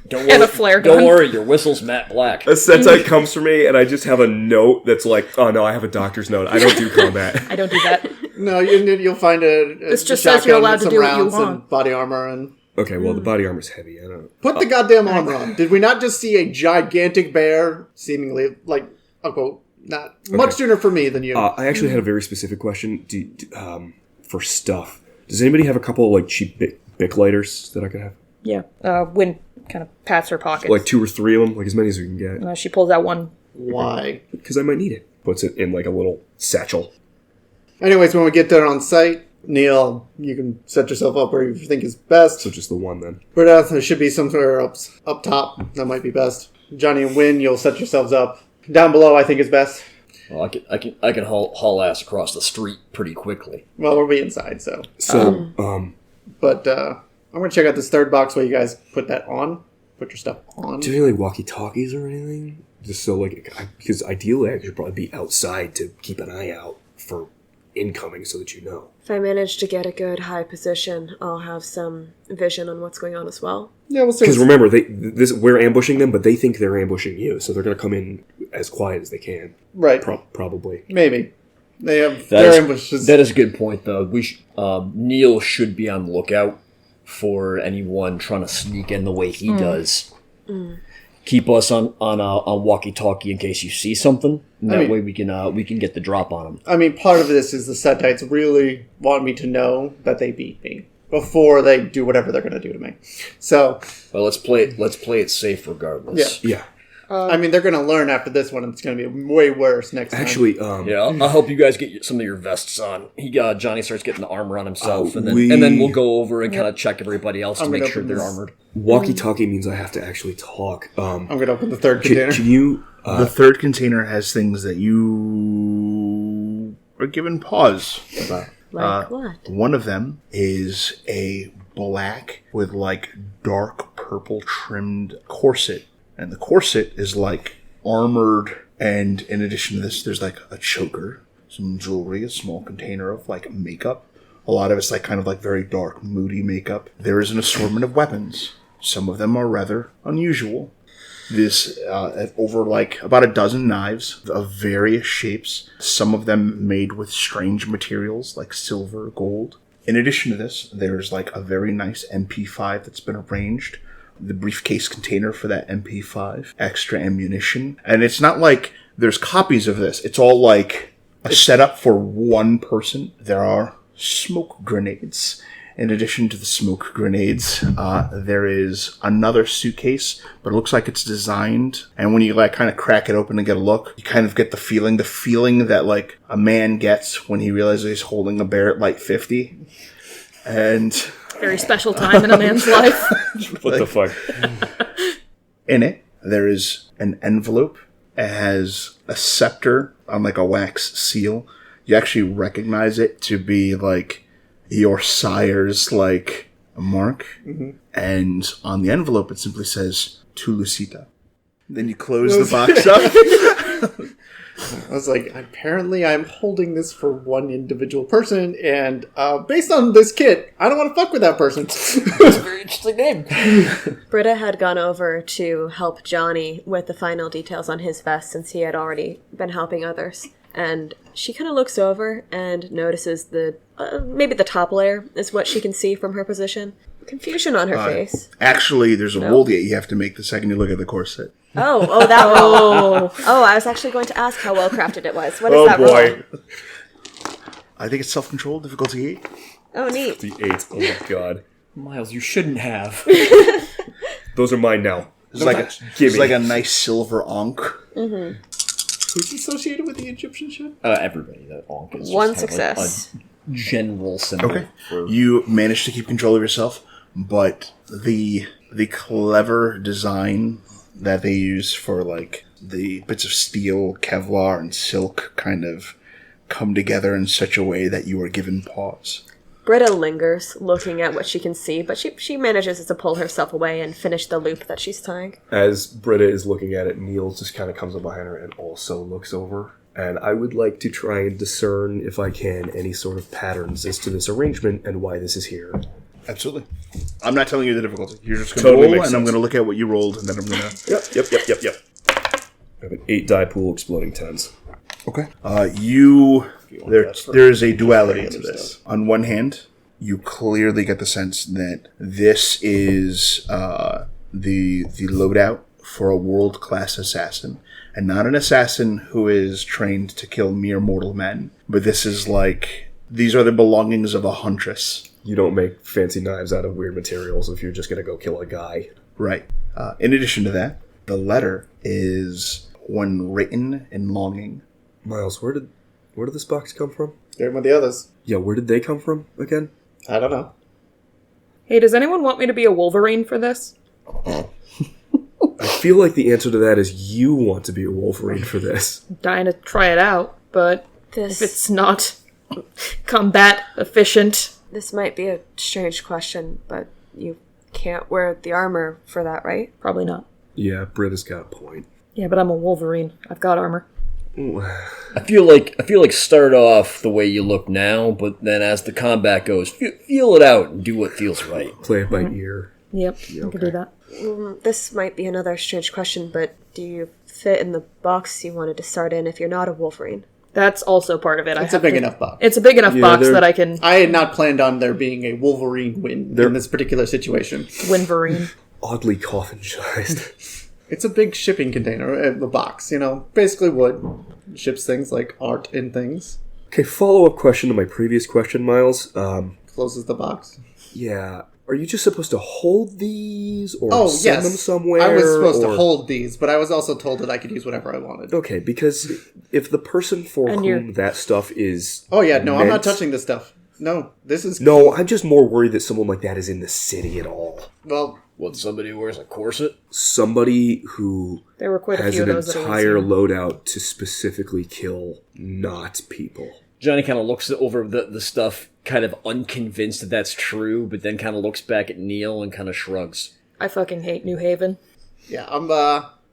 Don't And worry, a flare gun. Don't worry, your whistle's matte black. A Sentai comes for me, and I just have a note that's like, oh no, I have a doctor's note. I don't do combat. I don't do that. No, you'll find a This just says you're shotgun allowed with to some do what you rounds want. and body armor and... Okay, well, the body armor's heavy. I don't. Put the goddamn armor on. Did we not just see a gigantic bear, seemingly, like, unquote, not much sooner for me than you? I actually had a very specific question for stuff. Does anybody have a couple of, like, cheap Bic lighters that I could have? Yeah. Wynn kind of pats her pockets. Like 2 or 3 of them, like as many as we can get. She pulls out one. Why? Because I might need it. Puts it in like a little satchel. Anyways, when we get there on site, Neil, you can set yourself up where you think is best. So just the one then. Britta, there should be somewhere up top. That might be best. Johnny and Wynn, you'll set yourselves up. Down below, I think is best. Well, I can haul ass across the street pretty quickly. Well, we'll be inside, so. So, But I'm going to check out this third box while you guys put that on. Put your stuff on. do you have any walkie-talkies or anything? Just so, like, because ideally I should probably be outside to keep an eye out for incoming so that you know. If I manage to get a good high position, I'll have some vision on what's going on as well. Yeah, we'll see. Because remember, we're ambushing them, but they think they're ambushing you, so they're going to come in as quiet as they can. Right. Probably. Maybe. They have their ambushes. That is a good point, though. Neil should be on the lookout for anyone trying to sneak in the way he does. Keep us on walkie-talkie in case you see something. And that way we can get the drop on them. I mean, part of this is the Setites really want me to know that they beat me before they do whatever they're going to do to me. So, well, let's play it safe regardless. Yeah. I mean, they're going to learn after this one, and it's going to be way worse next time. Actually, Yeah, I'll help you guys get some of your vests on. Johnny starts getting the armor on himself, and then we'll go over and kind of check everybody else to make sure they're armored. walkie-talkie means I have to actually talk. I'm going to open the third container. Can you... the third container has things that you are given pause about. Like what? One of them is a black with like dark purple trimmed corset. And the corset is like armored, and in addition to this, there's like a choker, some jewelry, a small container of like makeup. A lot of it's like kind of like very dark, moody makeup. There is an assortment of weapons. Some of them are rather unusual. This, over like about a dozen knives of various shapes, some of them made with strange materials like silver, gold. In addition to this, there's like a very nice MP5 that's been arranged. The briefcase container for that MP5, extra ammunition. And it's not like there's copies of this. It's all like a setup for one person. There are smoke grenades. In addition to the smoke grenades, there is another suitcase, but it looks like it's designed. And when you like kind of crack it open and get a look, you kind of get the feeling that like a man gets when he realizes he's holding a Barrett Light 50. And Very special time in a man's life. What the fuck? in it, there is an envelope. It has a scepter on like a wax seal. You actually recognize it to be like your sire's like mark. Mm-hmm. And on the envelope, it simply says, "To Lucita." Then you close the box up. I was like, apparently I'm holding this for one individual person, and based on this kit, I don't want to fuck with that person. That's a very interesting name. Britta had gone over to help Johnny with the final details on his vest since he had already been helping others. And she kind of looks over and notices the maybe the top layer is what she can see from her position. Confusion on her face. Actually, there's a roll that you have to make the second you look at the corset. Oh, that roll. Oh, I was actually going to ask how well crafted it was. What is that roll? I think it's self-control, difficulty 8. Oh, neat. The 8. Oh my god. Miles, you shouldn't have. Those are mine now. It's like a nice silver ankh. Mm-hmm. Who's associated with the Egyptian ship? Everybody. That Ankh is One just kind of success. a general symbol. Okay. For... You manage to keep control of yourself, but the clever design that they use for like the bits of steel, Kevlar, and silk kind of come together in such a way that you are given pause. Britta lingers, looking at what she can see, but she manages to pull herself away and finish the loop that she's tying. As Britta is looking at it, Neil just kind of comes up behind her and also looks over And I would like to try and discern, if I can, any sort of patterns as to this arrangement and why this is here. Absolutely. I'm not telling you the difficulty. You're just going to Totally roll, makes and I'm sense. going to look at what you rolled, and then I'm going to... Yep. I have an 8 die pool exploding 10s. Okay. There's a duality to this. On one hand, you clearly get the sense that this is the loadout for a world-class assassin. And not an assassin who is trained to kill mere mortal men. But this is like... These are the belongings of a huntress. You don't make fancy knives out of weird materials if you're just going to go kill a guy. Right. In addition to that, the letter is one written in longing. Miles, where did this box come from? They're with the others. Yeah, where did they come from again? I don't know. Hey, does anyone want me to be a Wolverine for this? I feel like the answer to that is you want to be a Wolverine for this. I'm dying to try it out, but This if it's not combat efficient... this might be a strange question, but you can't wear the armor for that, right? Probably not. Yeah, Britta's got a point. Yeah, but I'm a Wolverine. I've got armor. I feel like start off the way you look now, but then as the combat goes, feel it out and do what feels right. Play it by ear. Yep, I could do that. This might be another strange question, but do you fit in the box you wanted to start in if you're not a Wolverine? That's also part of it. It's a big enough box. It's a big enough box that I can... I had not planned on there being a Wolverine win in this particular situation. Winverine. Oddly coffin-sized. It's a big shipping container, a box, basically wood. Ships things like art and things. Okay, follow-up question to my previous question, Miles. Closes the box. Yeah, are you just supposed to hold these or Oh, send yes. them somewhere? I was supposed to or- hold these, but I was also told that I could use whatever I wanted. Okay, because if the person for And whom you're- that stuff is Oh, yeah, no, I'm not meant- touching this stuff. No, this is... No, I'm just more worried that someone like that is in the city at all. Well, What, somebody who wears a corset? Somebody who There were quite a has few of an those that I entire was loadout to specifically kill not people. Johnny kind of looks over the stuff, kind of unconvinced that that's true, but then kind of looks back at Neil and kind of shrugs. I fucking hate New Haven. yeah,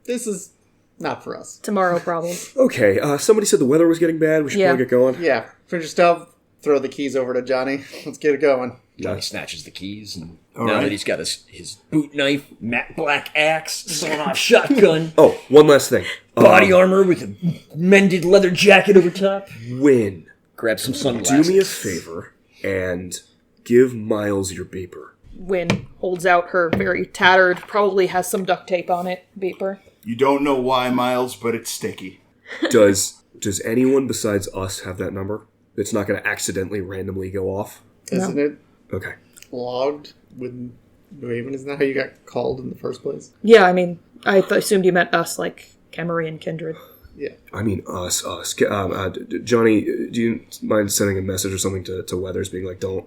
this is not for us. Tomorrow problem. Okay, somebody said the weather was getting bad. We should Yeah. probably get going. Yeah, finish your stuff, throw the keys over to Johnny. Let's get it going. Johnny snatches the keys, and All now right. that he's got his boot knife, matte black axe, sawn-off shotgun, Oh, one last thing. body armor with a mended leather jacket over top, Wynn, grab some do sunglasses. me a favor and give Miles your beeper. Wynn holds out her very tattered, probably has some duct tape on it, beeper. You don't know why, Miles, but it's sticky. Does anyone besides us have that number? It's not going to accidentally randomly go off? Isn't it Okay. logged with New Haven? Isn't that how you got called in the first place? Yeah, I mean, I assumed you meant us, like Camry and Kindred. Yeah. I mean, us. Johnny, do you mind sending a message or something to Weathers being like, don't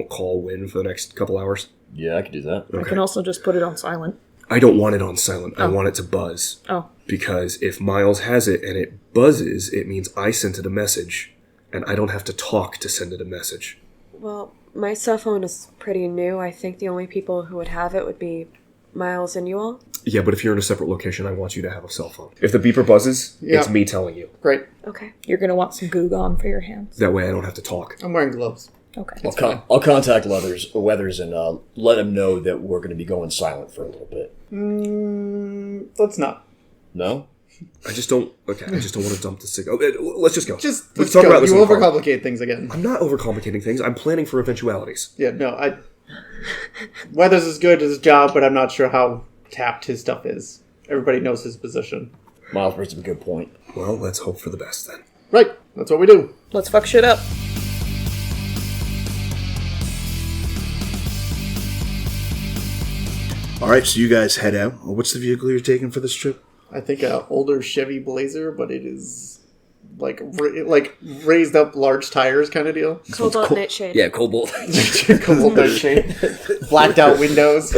call Wynn for the next couple hours? Yeah, I could do that. I can also just put it on silent. I don't want it on silent. I want it to buzz. Oh. Because if Miles has it and it buzzes, it means I sent it a message, and I don't have to talk to send it a message. Well, my cell phone is pretty new. I think the only people who would have it would be Miles and you all. Yeah, but if you're in a separate location, I want you to have a cell phone. If the beeper buzzes, Yeah. it's me telling you. Great. Okay. You're going to want some goo gone for your hands. That way I don't have to talk. I'm wearing gloves. Okay. I'll contact Weathers and let him know that we're going to be going silent for a little bit. Let's not. No? I just don't want to dump the signal. Let's just go. Let's Let's go. talk about this You in the car. overcomplicate things again. I'm not overcomplicating things. I'm planning for eventualities. Yeah, no, Weathers is good at his job, but I'm not sure how tapped his stuff is. Everybody knows his position. Miles brings up a good point. Well, let's hope for the best then. Right, that's what we do. Let's fuck shit up. All right, so you guys head out. What's the vehicle you're taking for this trip? I think an older Chevy Blazer, but it is like raised up large tires kind of deal. Cobalt Nightshade. Yeah, Cobalt. Couple nightshade, blacked out windows.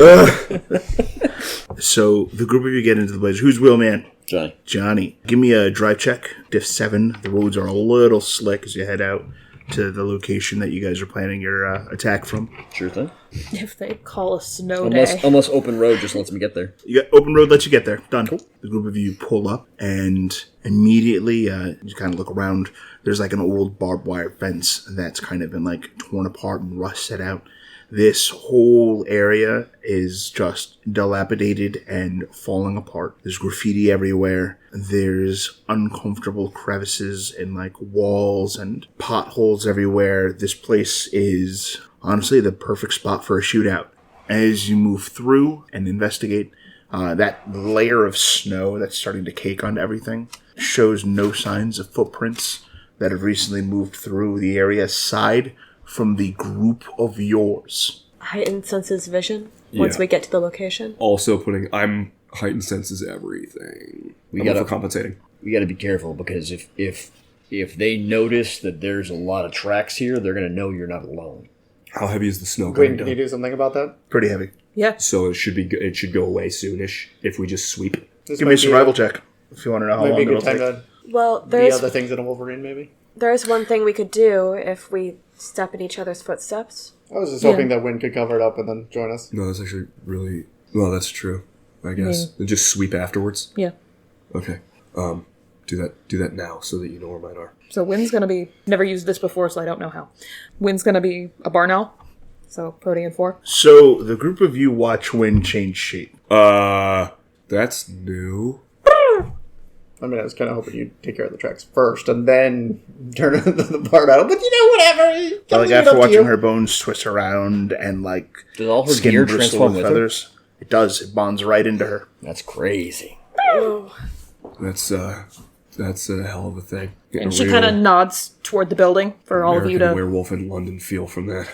So the group of you get into the Blazer. Who's wheelman? Johnny. Johnny. Give me a drive check. Diff 7. The roads are a little slick as you head out. to the location that you guys are planning your attack from. Sure thing. If they call a snow day. Unless open road just lets me get there. You got open road lets you get there. Done. Cool. The group of you pull up, and immediately you kind of look around. There's like an old barbed wire fence that's kind of been like torn apart and rusted out. This whole area is just dilapidated and falling apart. There's graffiti everywhere. There's uncomfortable crevices in like walls and potholes everywhere. This place is honestly the perfect spot for a shootout. As you move through and investigate, that layer of snow that's starting to cake onto everything shows no signs of footprints that have recently moved through the area aside from the group of yours. Heightened senses vision once Yeah. we get to the location. Also I'm heightened senses everything. We I'm gotta- overcompensating. We got to be careful because if they notice that there's a lot of tracks here, they're gonna know you're not alone. How heavy is the snow Wait, coming can you down? do something about that? Pretty heavy. Yeah. So it should go away soonish if we just sweep. This Give might me a be survival check if you want to know how Might long be a good it'll time take. to Well, the there's other things in a Wolverine, maybe. one thing we could do if we step in each other's footsteps. I was just hoping that Wynn could cover it up and then join us. No, that's actually really well. That's true. I guess and just sweep afterwards. Yeah. Okay. Do that now so that you know where mine are. So Wynn's going to be... Never used this before, so I don't know how. Wynn's going to be a barn owl. So Protean 4. So the group of you watch Wynn change shape. That's new. I mean, I was kind of hoping you'd take care of the tracks first and then turn the part out. But whatever. Like after watching her bones twist around and like Does all her skin gear bristle transform with her? feathers, it does. It bonds right into her. That's crazy. That's a hell of a thing. Getting And a she real kind of nods toward the building for all of you American to... werewolf in London feel from that.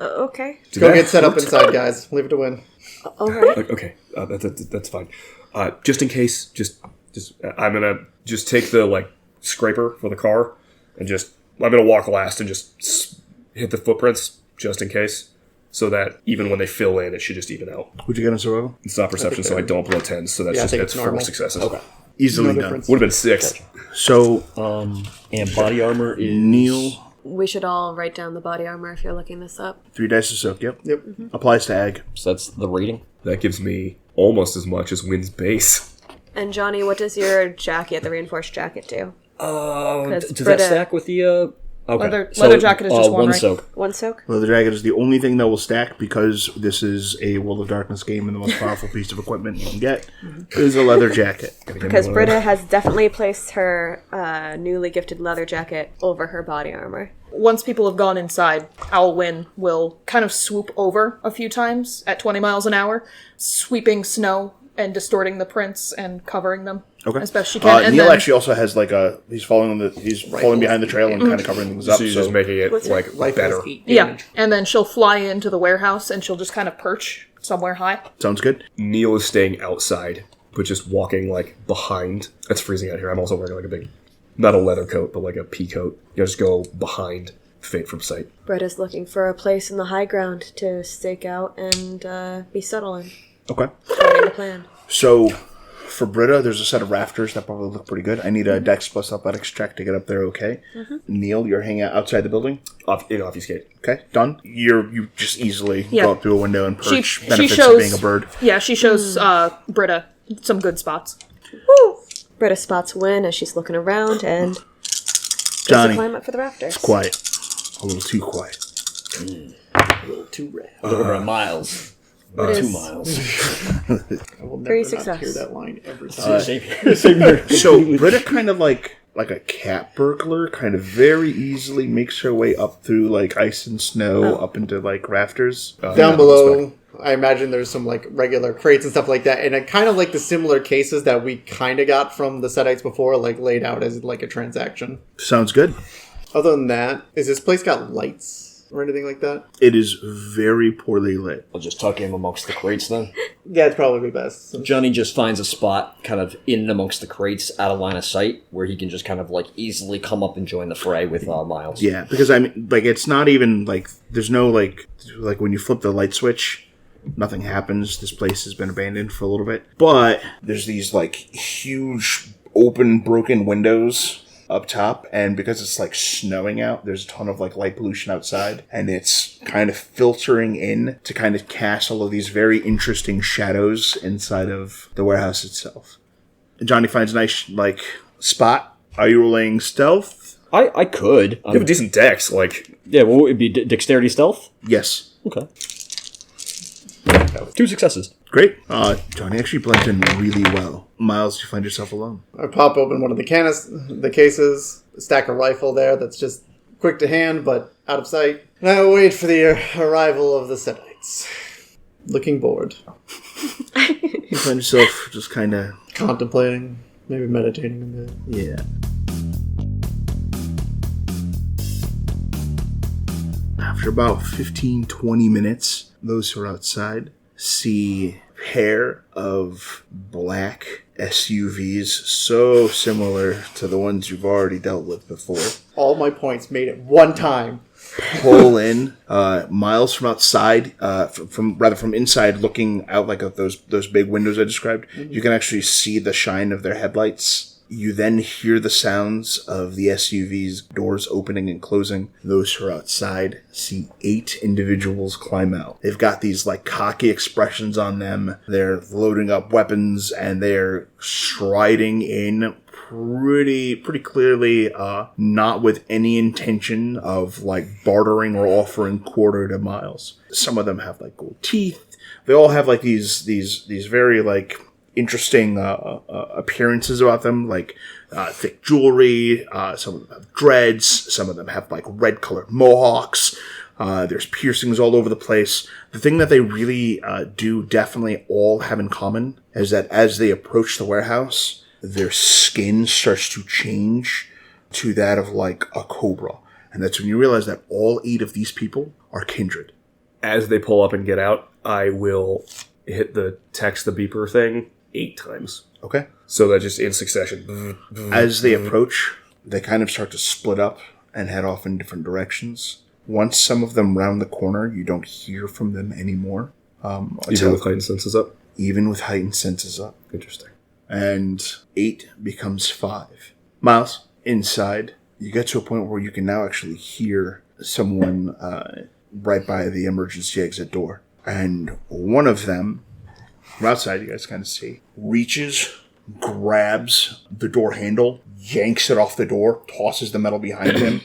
Okay. Did Go that get set up hurt? inside, guys. Leave it to Wynn. All right. Okay, that's fine. Just in case, just I'm gonna just take the like scraper for the car and I'm gonna walk last and just hit the footprints just in case, so that even when they fill in, it should just even out. Would you get a survival? It's not perception, so I don't blow 10s, so that's Yeah, I just think that's it's 4 normal. successes. Okay. Easily No done. difference. Would have been 6. So And body armor is Neil, We should all write down the body armor if you're looking this up. 3 dice of soak. Yep. Yep. Applies to ag. So that's the rating. That gives me almost as much as Wynn's base. And Johnny, what does your jacket, the reinforced jacket, do? Does Britta- that stack with the? Okay. Leather jacket is just one, right? soak. One soak? Leather jacket is the only thing that will stack because this is a World of Darkness game, and the most powerful piece of equipment you can get is a leather jacket. Because Britta has definitely placed her newly gifted leather jacket over her body armor. Once people have gone inside, Owl Wynn will kind of swoop over a few times at 20 miles an hour, sweeping snow and distorting the prints and covering them as best she can. And Neil then, actually also has like he's falling behind the trail and kind of covering things up. So you're just making it like Life better. has 8 yeah, damage. and then she'll fly into the warehouse and she'll just kind of perch somewhere high. Sounds good. Neil is staying outside, but just walking like behind. It's freezing out here. I'm also wearing like a big, not a leather coat, but like a pea coat. You just go behind, faint from sight. Britta's looking for a place in the high ground to stake out and be subtle in. Okay. Starting the plan. So for Britta, there's a set of rafters that probably look pretty good. I need a Dex plus Athletics check to get up there. Okay. Neil, you're hanging out outside the building. In obfuscate. Okay, done. You just easily Yeah. go up through a window and perch. She Benefits shows of being a bird. Yeah, she shows Britta some good spots. Britta spots Wynn as she's looking around and goes Johnny, to climb up for the rafters. quiet. A little too quiet. A little too red. Over a miles. It 2 is. miles. I will Very never not success. hear that line every time. Same here. So Britta kind of like a cat burglar, kind of very easily makes her way up through like ice and snow up into like rafters. Down below, I imagine there's some like regular crates and stuff like that, and kind of like the similar cases that we kind of got from the Setites before, like laid out as like a transaction. Sounds good. Other than that, is this place got lights or anything like that? It is very poorly lit. I'll just tuck him amongst the crates then. Yeah, it's probably best. Johnny just finds a spot kind of in and amongst the crates out of line of sight where he can just kind of like easily come up and join the fray with Miles. Yeah, because I mean, like it's not even like there's no like when you flip the light switch, nothing happens. This place has been abandoned for a little bit, but there's these like huge open broken windows up top, and because it's like snowing out, there's a ton of like light pollution outside, and it's kind of filtering in to kind of cast all of these very interesting shadows inside of the warehouse itself. Johnny finds a nice like spot. Are you rolling stealth? I could. You have a decent dex, like... Yeah, well, it'd be dexterity stealth? Yes. Okay. 2 successes. Great. Johnny actually blends in really well. Miles, you find yourself alone. I pop open one of the cases, stack a rifle there that's just quick to hand but out of sight. And I wait for the arrival of the Setites. Looking bored. You find yourself just kind of... Contemplating, maybe meditating a bit. Yeah. After about 15-20 minutes, those who are outside see a pair of black SUVs so similar to the ones you've already dealt with before. All my points made at one time. Pull in. Miles from outside, from inside, looking out like those big windows I described. Mm-hmm. You can actually see the shine of their headlights. You then hear the sounds of the SUV's doors opening and closing. Those who are outside see 8 individuals climb out. They've got these like cocky expressions on them. They're loading up weapons and they're striding in pretty clearly, not with any intention of like bartering or offering quarter to Miles. Some of them have like gold teeth. They all have like these very like interesting appearances about them, like thick jewelry. Some of them have dreads. Some of them have like red colored mohawks. There's piercings all over the place. The thing that they really do definitely all have in common is that as they approach the warehouse, their skin starts to change to that of like a cobra. And that's when you realize that all 8 of these people are kindred. As they pull up and get out, I will hit the text the beeper thing 8 times. Okay. So that just in succession. As they approach, they kind of start to split up and head off in different directions. Once some of them round the corner, you don't hear from them anymore. Even with heightened senses up? Even with heightened senses up. Interesting. And 8 becomes 5. Miles, inside, you get to a point where you can now actually hear someone right by the emergency exit door. And one of them, from outside, you guys kind of see, reaches, grabs the door handle, yanks it off the door, tosses the metal behind him,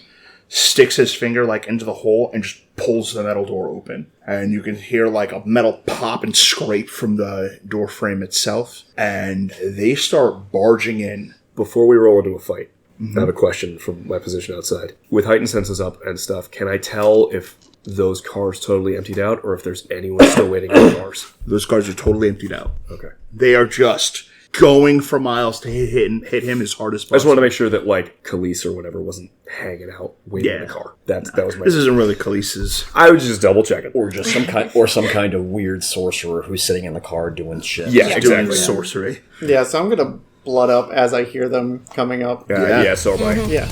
sticks his finger like into the hole, and just pulls the metal door open. And you can hear like a metal pop and scrape from the door frame itself. And they start barging in. Before we roll into a fight, I have a question from my position outside. With heightened senses up and stuff, can I tell if those cars totally emptied out or if there's anyone still waiting in the cars? Those cars are totally emptied out. Okay. They are just going for Miles to hit him as hard as possible. I just want to make sure that, like, Khalees or whatever wasn't hanging out waiting in the car. That was my... This isn't really Khalees's. I was just double checking. Or just some kind of weird sorcerer who's sitting in the car doing shit. Yeah, exactly. Doing sorcery. Yeah, so I'm gonna blood up as I hear them coming up. Yeah, so am I. Yeah.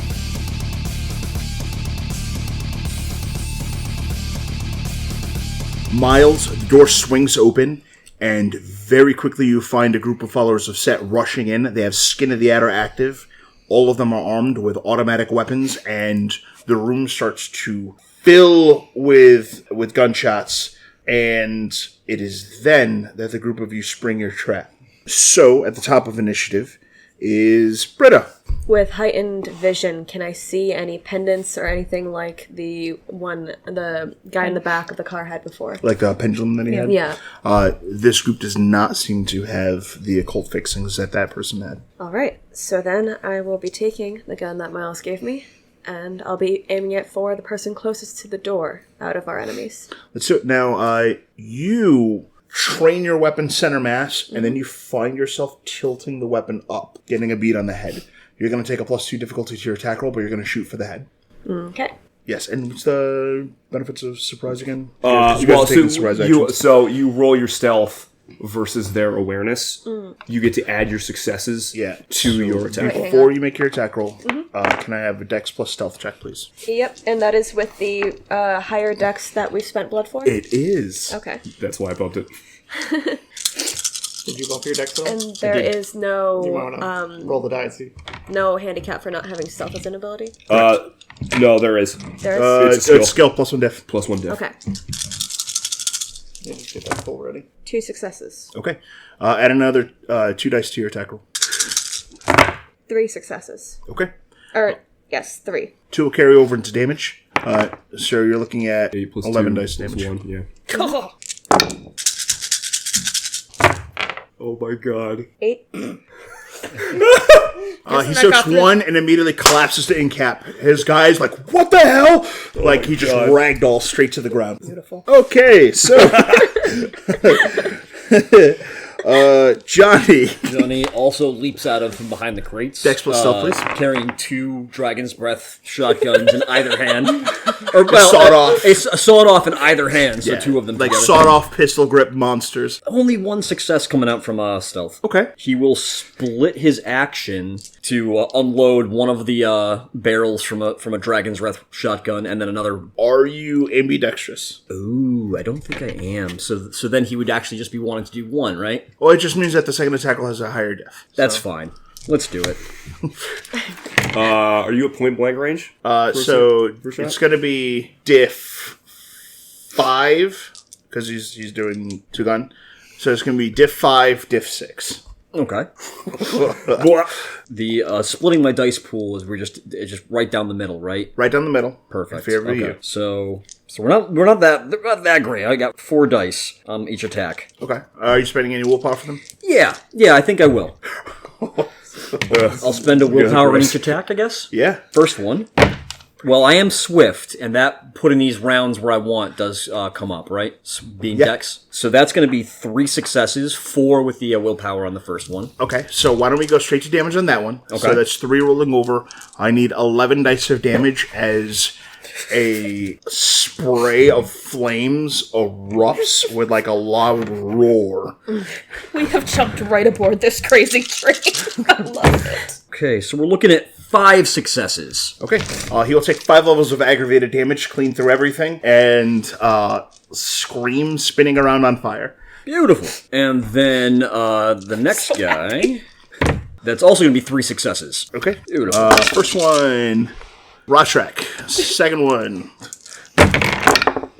Miles, the door swings open, and very quickly you find a group of followers of Set rushing in. They have Skin of the Adder active. All of them are armed with automatic weapons, and the room starts to fill with gunshots, and it is then that the group of you spring your trap. So, at the top of initiative is Britta. With heightened vision, can I see any pendants or anything like the guy in the back of the car had before? Like the pendulum that he had? Yeah. This group does not seem to have the occult fixings that person had. Alright, so then I will be taking the gun that Miles gave me, and I'll be aiming it for the person closest to the door out of our enemies. So now, you train your weapon center mass, and then you find yourself tilting the weapon up, getting a bead on the head. You're going to take a +2 difficulty to your attack roll, but you're going to shoot for the head. Okay. Yes, and what's the benefits of surprise again? So you roll your stealth versus their awareness. You get to add your successes to your attack roll. Before you make your attack roll, can I have a Dex plus stealth check, please? Yep, and that is with the higher dex that we've spent blood for? It is. Okay. That's why I bumped it. Did you bump your dex at all? And there is You might no want to roll the die, see. no handicap for not having stealth as an ability. No, there is. There is. It's a skill. It's skill plus 1 diff. Plus 1 diff. Okay. Yeah, just get that full ready. 2 successes. Okay. Add another 2 dice to your attack roll. 3 successes. Okay. Or yes, 3. 2 will carry over into damage. So you're looking at 8 plus 11 2 dice plus damage. 1, yeah. Oh, Oh my god. 8. He soaks 1 and immediately collapses to incap. His guy's like, what the hell? Like, he just ragdoll straight to the ground. beautiful. Okay, so... Johnny. Johnny also leaps out of from behind the crates. Dex plus stealth, please. Carrying 2 Dragon's Breath shotguns in either hand. Or, sawed-off. A sawed-off in either hand, so 2 of them like together. sawed-off pistol grip monsters. Only 1 success coming out from stealth. Okay. He will split his action to unload one of the barrels from a Dragon's Breath shotgun, and then another. Are you ambidextrous? Ooh, I don't think I am. So then he would actually just be wanting to do 1, right? Well, it just means that the second attack roll has a higher diff. That's fine. Let's do it. Are you at point blank range? So first shot? it's going to be diff 5, because he's doing 2 gun. So it's going to be diff 5, diff 6. Okay. The splitting my dice pool is it's just right down the middle, right? Right down the middle. Perfect. In favor of Okay. you. So we're not that great. I got 4 dice each attack. Okay. Are you spending any willpower for them? Yeah, I think I will. I'll spend a willpower on each attack, I guess. Yeah. First one. Well, I am swift, and that putting these rounds where I want does come up, right? Being dex. So that's going to be 3 successes, 4 with the willpower on the first one. Okay, so why don't we go straight to damage on that one? Okay. So that's 3 rolling over. I need 11 dice of damage as a spray of flames erupts with like a loud roar. We have jumped right aboard this crazy train. I love it. Okay, so we're looking at 5 successes. Okay, he will take 5 levels of aggravated damage, clean through everything, and scream spinning around on fire. Beautiful. And then the next guy, that's also going to be 3 successes. Okay. Beautiful. First one, Rotrek. Second one,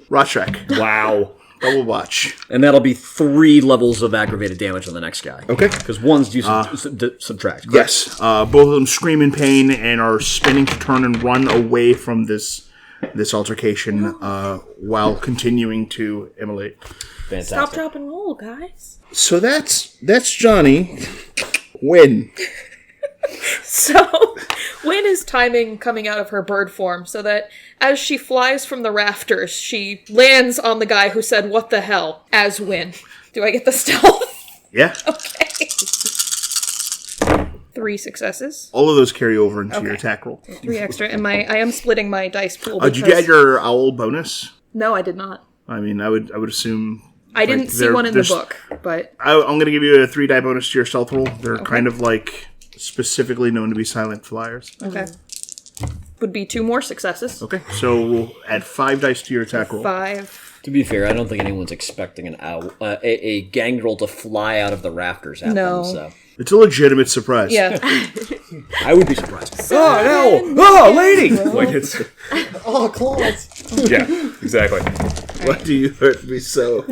Rotrek. Wow. Double watch. And that'll be 3 levels of aggravated damage on the next guy. Okay. Because one's do subtract. Correct? Yes. Both of them scream in pain and are spinning to turn and run away from this altercation while continuing to immolate. Fantastic. Stop, drop, and roll, guys. So that's Johnny. Wynn. So, Wynn is timing coming out of her bird form so that as she flies from the rafters, she lands on the guy who said, "What the hell?" as Wynn. Do I get the stealth? Yeah. Okay. 3 successes. All of those carry over into your attack roll. 3 extra, and I am splitting my dice pool. Did you get your owl bonus? No, I did not. I mean, I would assume. I didn't see one in the book, but I'm going to give you a 3 die bonus to your stealth roll. They're kind of like specifically known to be silent flyers. okay. Would be 2 more successes. Okay, so we'll add 5 dice to your attack roll. 5. To be fair, I don't think anyone's expecting an owl, a gangrel to fly out of the rafters at No. them. So It's a legitimate surprise. Yeah. I would be surprised. Oh, no! Oh, lady! Like, it's... Oh, claws! Yeah, exactly. Why do you hurt me so?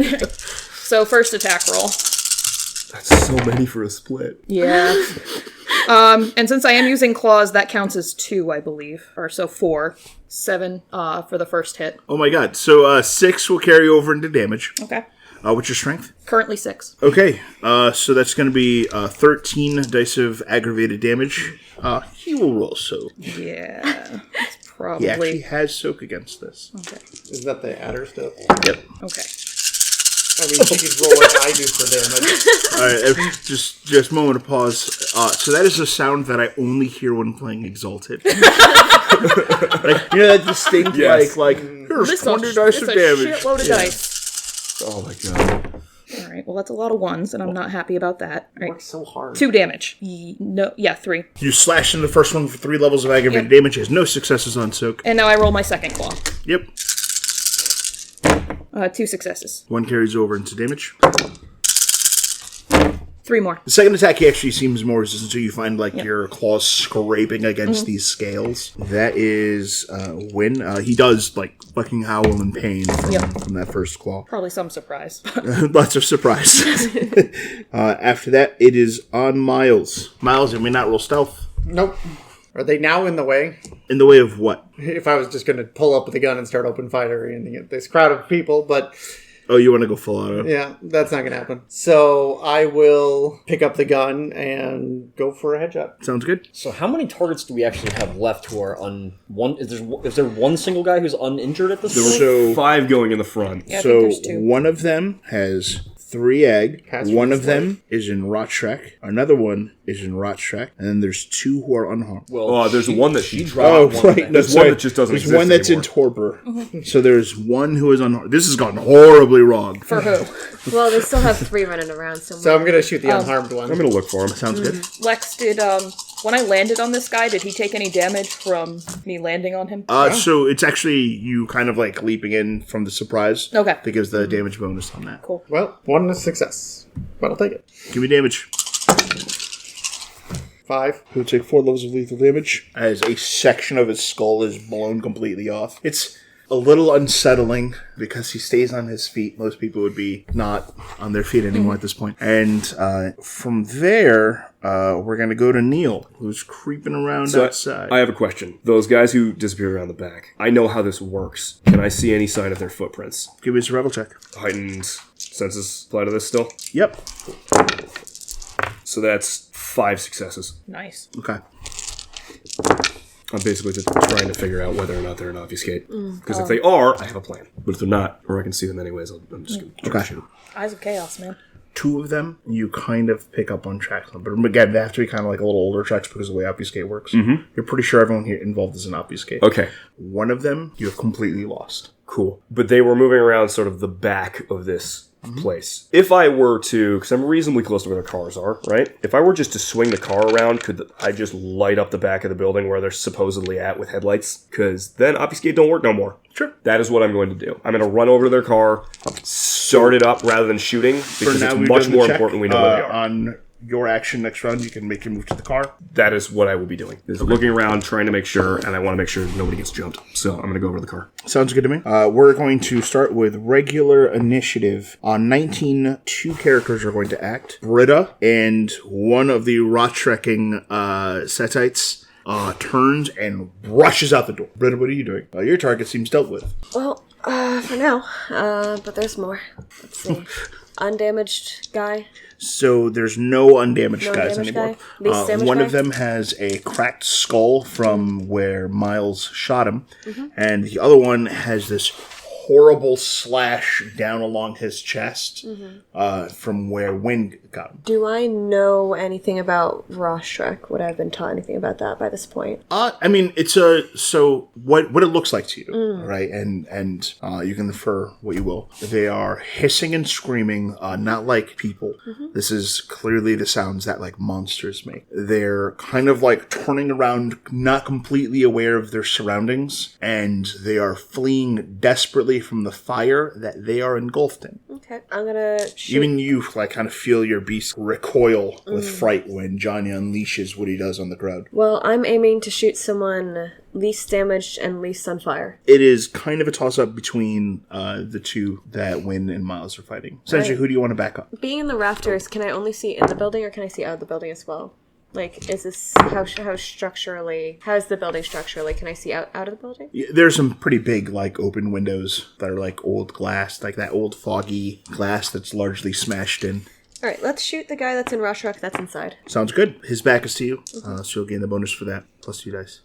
So, first attack roll. That's so many for a split. Yeah. And since I am using claws, that counts as 2, I believe. Or so 4. 7 for the first hit. Oh my god. So 6 will carry over into damage. Okay. What's your strength? Currently 6. Okay. So that's going to be 13 dice of aggravated damage. He will roll soak. Yeah. It's He probably... actually has soak against this. Okay. Is that the adder stuff? Yep. Okay. I mean, she could roll like I do for damage. Alright, just moment of pause. So that is a sound that I only hear when playing Exalted. Like, you know that distinct, Yes. like here's This 20 dice of damage. shitload of dice. Oh my god. Alright, well that's a lot of 1s, and I'm not happy about that. All right. Works so hard. 2 damage. 3. You slash into the first one for 3 levels of aggravated damage. Has no successes on soak. And now I roll my second claw. Yep. 2 successes. 1 carries over into damage. 3 more. The second attack, he actually seems more resistant, so you find, like, your claws scraping against these scales. That is Wynn. He does, like, fucking howl in pain from that first claw. Probably some surprise. Lots of surprise. After that, it is on Miles. Miles, you may not roll stealth. Nope. Are they now in the way? In the way of what? If I was just going to pull up with a gun and start open fire and this crowd of people, but... Oh, you want to go full auto? Yeah, that's not going to happen. So I will pick up the gun and go for a headshot. Sounds good. So how many targets do we actually have left who are one? Is there one single guy who's uninjured at this point? So 5 going in the front. Yeah, I so think there's 2. one of them has 3 egg. One of them is in Rotschreck. Another one is in Rotschreck. And then there's 2 who are unharmed. Well, there's one that she dropped. There's one that just doesn't There's exist one that's anymore. in torpor. So there's one who is unharmed. This has gone horribly wrong. For who? Well, they still have 3 running around somewhere. So I'm going to shoot the unharmed one. I'm going to look for him. Sounds good. Lex, did, when I landed on this guy, did he take any damage from me landing on him? So it's actually you kind of like leaping in from the surprise. Okay. Because the damage bonus on that. Cool. Well, 1 is success. But I'll take it. Give me damage. 5. He'll take 4 levels of lethal damage as a section of his skull is blown completely off. It's a little unsettling because he stays on his feet. Most people would be not on their feet anymore at this point. And from there, we're going to go to Neil, who's creeping around outside. I have a question. Those guys who disappeared around the back, I know how this works. Can I see any sign of their footprints? Give me a survival check. Heightened senses apply to this still? Yep. So that's 5 successes. Nice. Okay. I'm basically just trying to figure out whether or not they're an obfuscate. Because if they are, I have a plan. But if they're not, or I can see them anyways, I'm just going to try to shoot them. Eyes of Chaos, man. 2 of them, you kind of pick up on tracks. But again, they have to be kind of like a little older tracks because of the way obfuscate works. Mm-hmm. You're pretty sure everyone here involved is an obfuscate. Okay. 1 of them, you have completely lost. Cool. But they were moving around sort of the back of this place. If I were to, because I'm reasonably close to where their cars are, right? If I were just to swing the car around, could I just light up the back of the building where they're supposedly at with headlights? Because then obfuscate don't work no more. Sure. That is what I'm going to do. I'm going to run over to their car, start it up rather than shooting, because it's much more important we know where they are. On your action next round, you can make your move to the car. That is what I will be doing. Is looking around, trying to make sure, and I want to make sure nobody gets jumped. So I'm going to go over to the car. Sounds good to me. We're going to start with regular initiative. On 19, 2 characters are going to act. Britta and one of the rot-trekking Setites turns and rushes out the door. Britta, what are you doing? Your target seems dealt with. Well, for now. But there's more. Let's see. Undamaged guy. So there's no undamaged guys undamaged anymore. guy? Least damaged One guy? of them has a cracked skull from where Miles shot him, and the other one has this horrible slash down along his chest from where Wynn got him. Do I know anything about Rotschreck? Would I have been taught anything about that by this point? I mean, it's so what it looks like to you, right? And you can infer what you will. They are hissing and screaming, not like people. This is clearly the sounds that like monsters make. They're kind of like turning around, not completely aware of their surroundings, and they are fleeing desperately from the fire that they are engulfed in. Okay, I'm gonna shoot. Even you like kind of feel your beast recoil with fright when Johnny unleashes what he does on the crowd. Well, I'm aiming to shoot someone least damaged and least on fire. It is kind of a toss-up between the 2 that Wynn and Miles are fighting. Essentially, who do you want to back up? Being in the rafters, can I only see in the building or can I see out of the building as well? Like, is this how structurally? How is the building structurally? Can I see out of the building? Yeah, there's some pretty big, like, open windows that are, like, old glass, like that old foggy glass that's largely smashed in. All right, let's shoot the guy that's in Rotschreck that's inside. Sounds good. His back is to you, so you'll gain the bonus for that, plus 2 dice.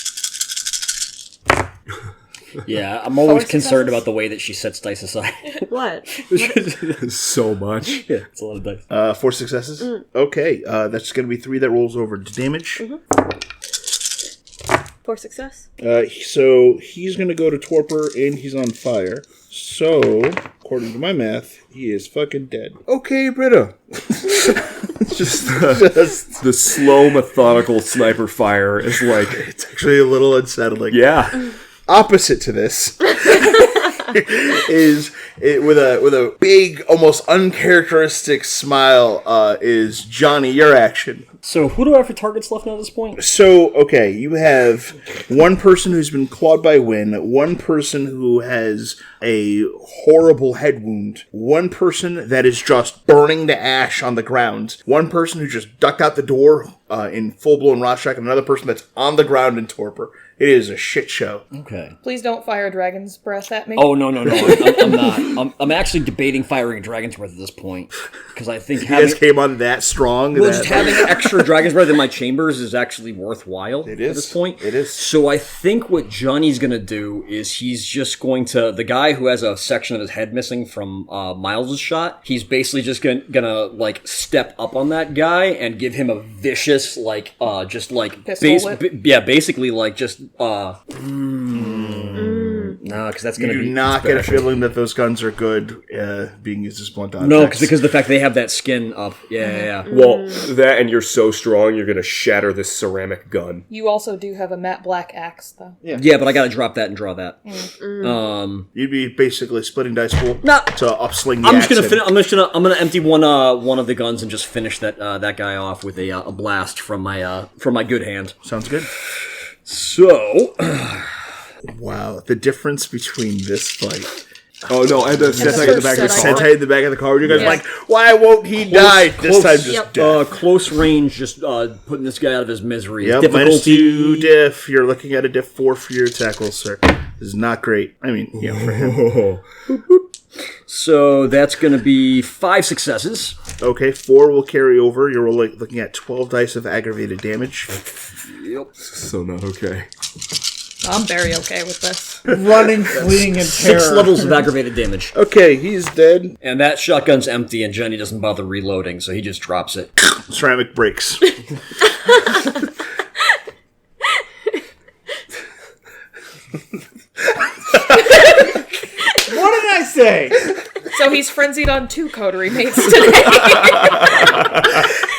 Yeah, I'm always concerned about the way that she sets dice aside. What? So much. Yeah, it's a lot of dice. 4 successes? Okay, that's going to be 3 that rolls over to damage. 4 success. So he's going to go to torpor, and he's on fire. So, according to my math, he is fucking dead. Okay, Britta. Just the slow, methodical sniper fire is like... It's actually a little unsettling. Yeah. Opposite to this. with a big, almost uncharacteristic smile, is Johnny. Your action. So, who do I have for targets left now at this point? So, okay, you have one person who's been clawed by Wynn, one person who has a horrible head wound, one person that is just burning to ash on the ground, one person who just ducked out the door in full-blown Rorschach, and another person that's on the ground in torpor. It is a shit show. Okay. Please don't fire dragon's breath at me. Oh, no. I'm not. I'm actually debating firing dragon's breath at this point. Because I think You guys came on that strong. Well, just having extra dragon's breath in my chambers is actually worthwhile at this point. It is. So I think what Johnny's going to do is he's just going to... The guy who has a section of his head missing from Miles' shot, he's basically just gonna like, step up on that guy and give him a vicious, like, just, like... Pistol whip? Basically, like, just... No, because that's going to You be... do not get a feeling that those guns are good being used as blunt objects. No, because the fact they have that skin up. Yeah. Well, that and you're so strong, you're going to shatter this ceramic gun. You also do have a matte black axe, though. Yeah, but I got to drop that and draw that. You'd be basically splitting dice pool to upsling the I'm just axe gonna I'm gonna empty one of the guns and just finish that guy off with a blast from my good hand. Sounds good. So, Wow, the difference between this fight. Oh no, I had the Sentai in the back of the car. Sentai in the back of the car. You guys are like, why won't he die? This time just death. close range, just putting this guy out of his misery. Yep, -2 diff. You're looking at a diff 4 for your tackle, sir. This is not great. I mean, yeah, for him. So that's going to be 5 successes. Okay, 4 will carry over. You're looking at 12 dice of aggravated damage. Yep. So not okay. I'm very okay with this. Running, fleeing in terror. 6 levels of aggravated damage. Okay, he's dead. And that shotgun's empty, and Jenny doesn't bother reloading, so he just drops it. Ceramic breaks. What did I say? So he's frenzied on 2 coterie mates today.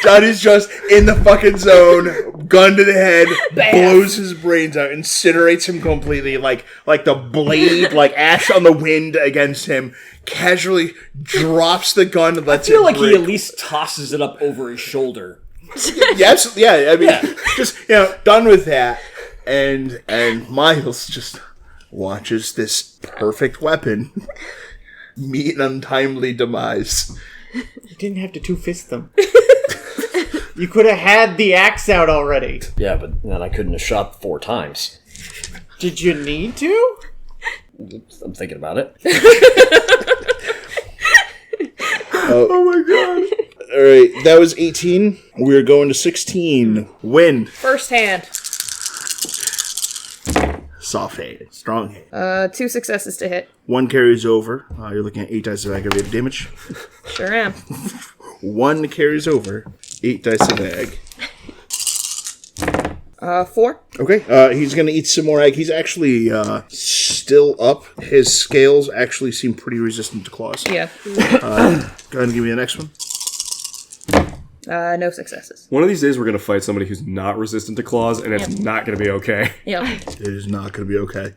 Johnny's just in the fucking zone, gun to the head, blows his brains out, incinerates him completely, like the blade, like ash on the wind against him, casually drops the gun and lets it I feel like break. he at least tosses it up over his shoulder. Yes, yeah, I mean, just, done with that. And Miles just watches this perfect weapon meet an untimely demise. You didn't have to two-fist them. You could have had the axe out already. Yeah, but then I couldn't have shot 4 times. Did you need to? I'm thinking about it. Oh my god. Alright, that was 18. We're going to 16. Win. First hand. Soft hand. Strong hand. 2 successes to hit. 1 carries over. You're looking at 8 dice of aggravated damage. Sure am. 1 carries over. 8 dice of ag. 4. Okay, he's going to eat some more egg. He's actually still up. His scales actually seem pretty resistant to claws. Yeah. Go ahead and give me the next one. No successes. One of these days we're going to fight somebody who's not resistant to claws, and it's not going to be okay. Yep. It is not going to be okay.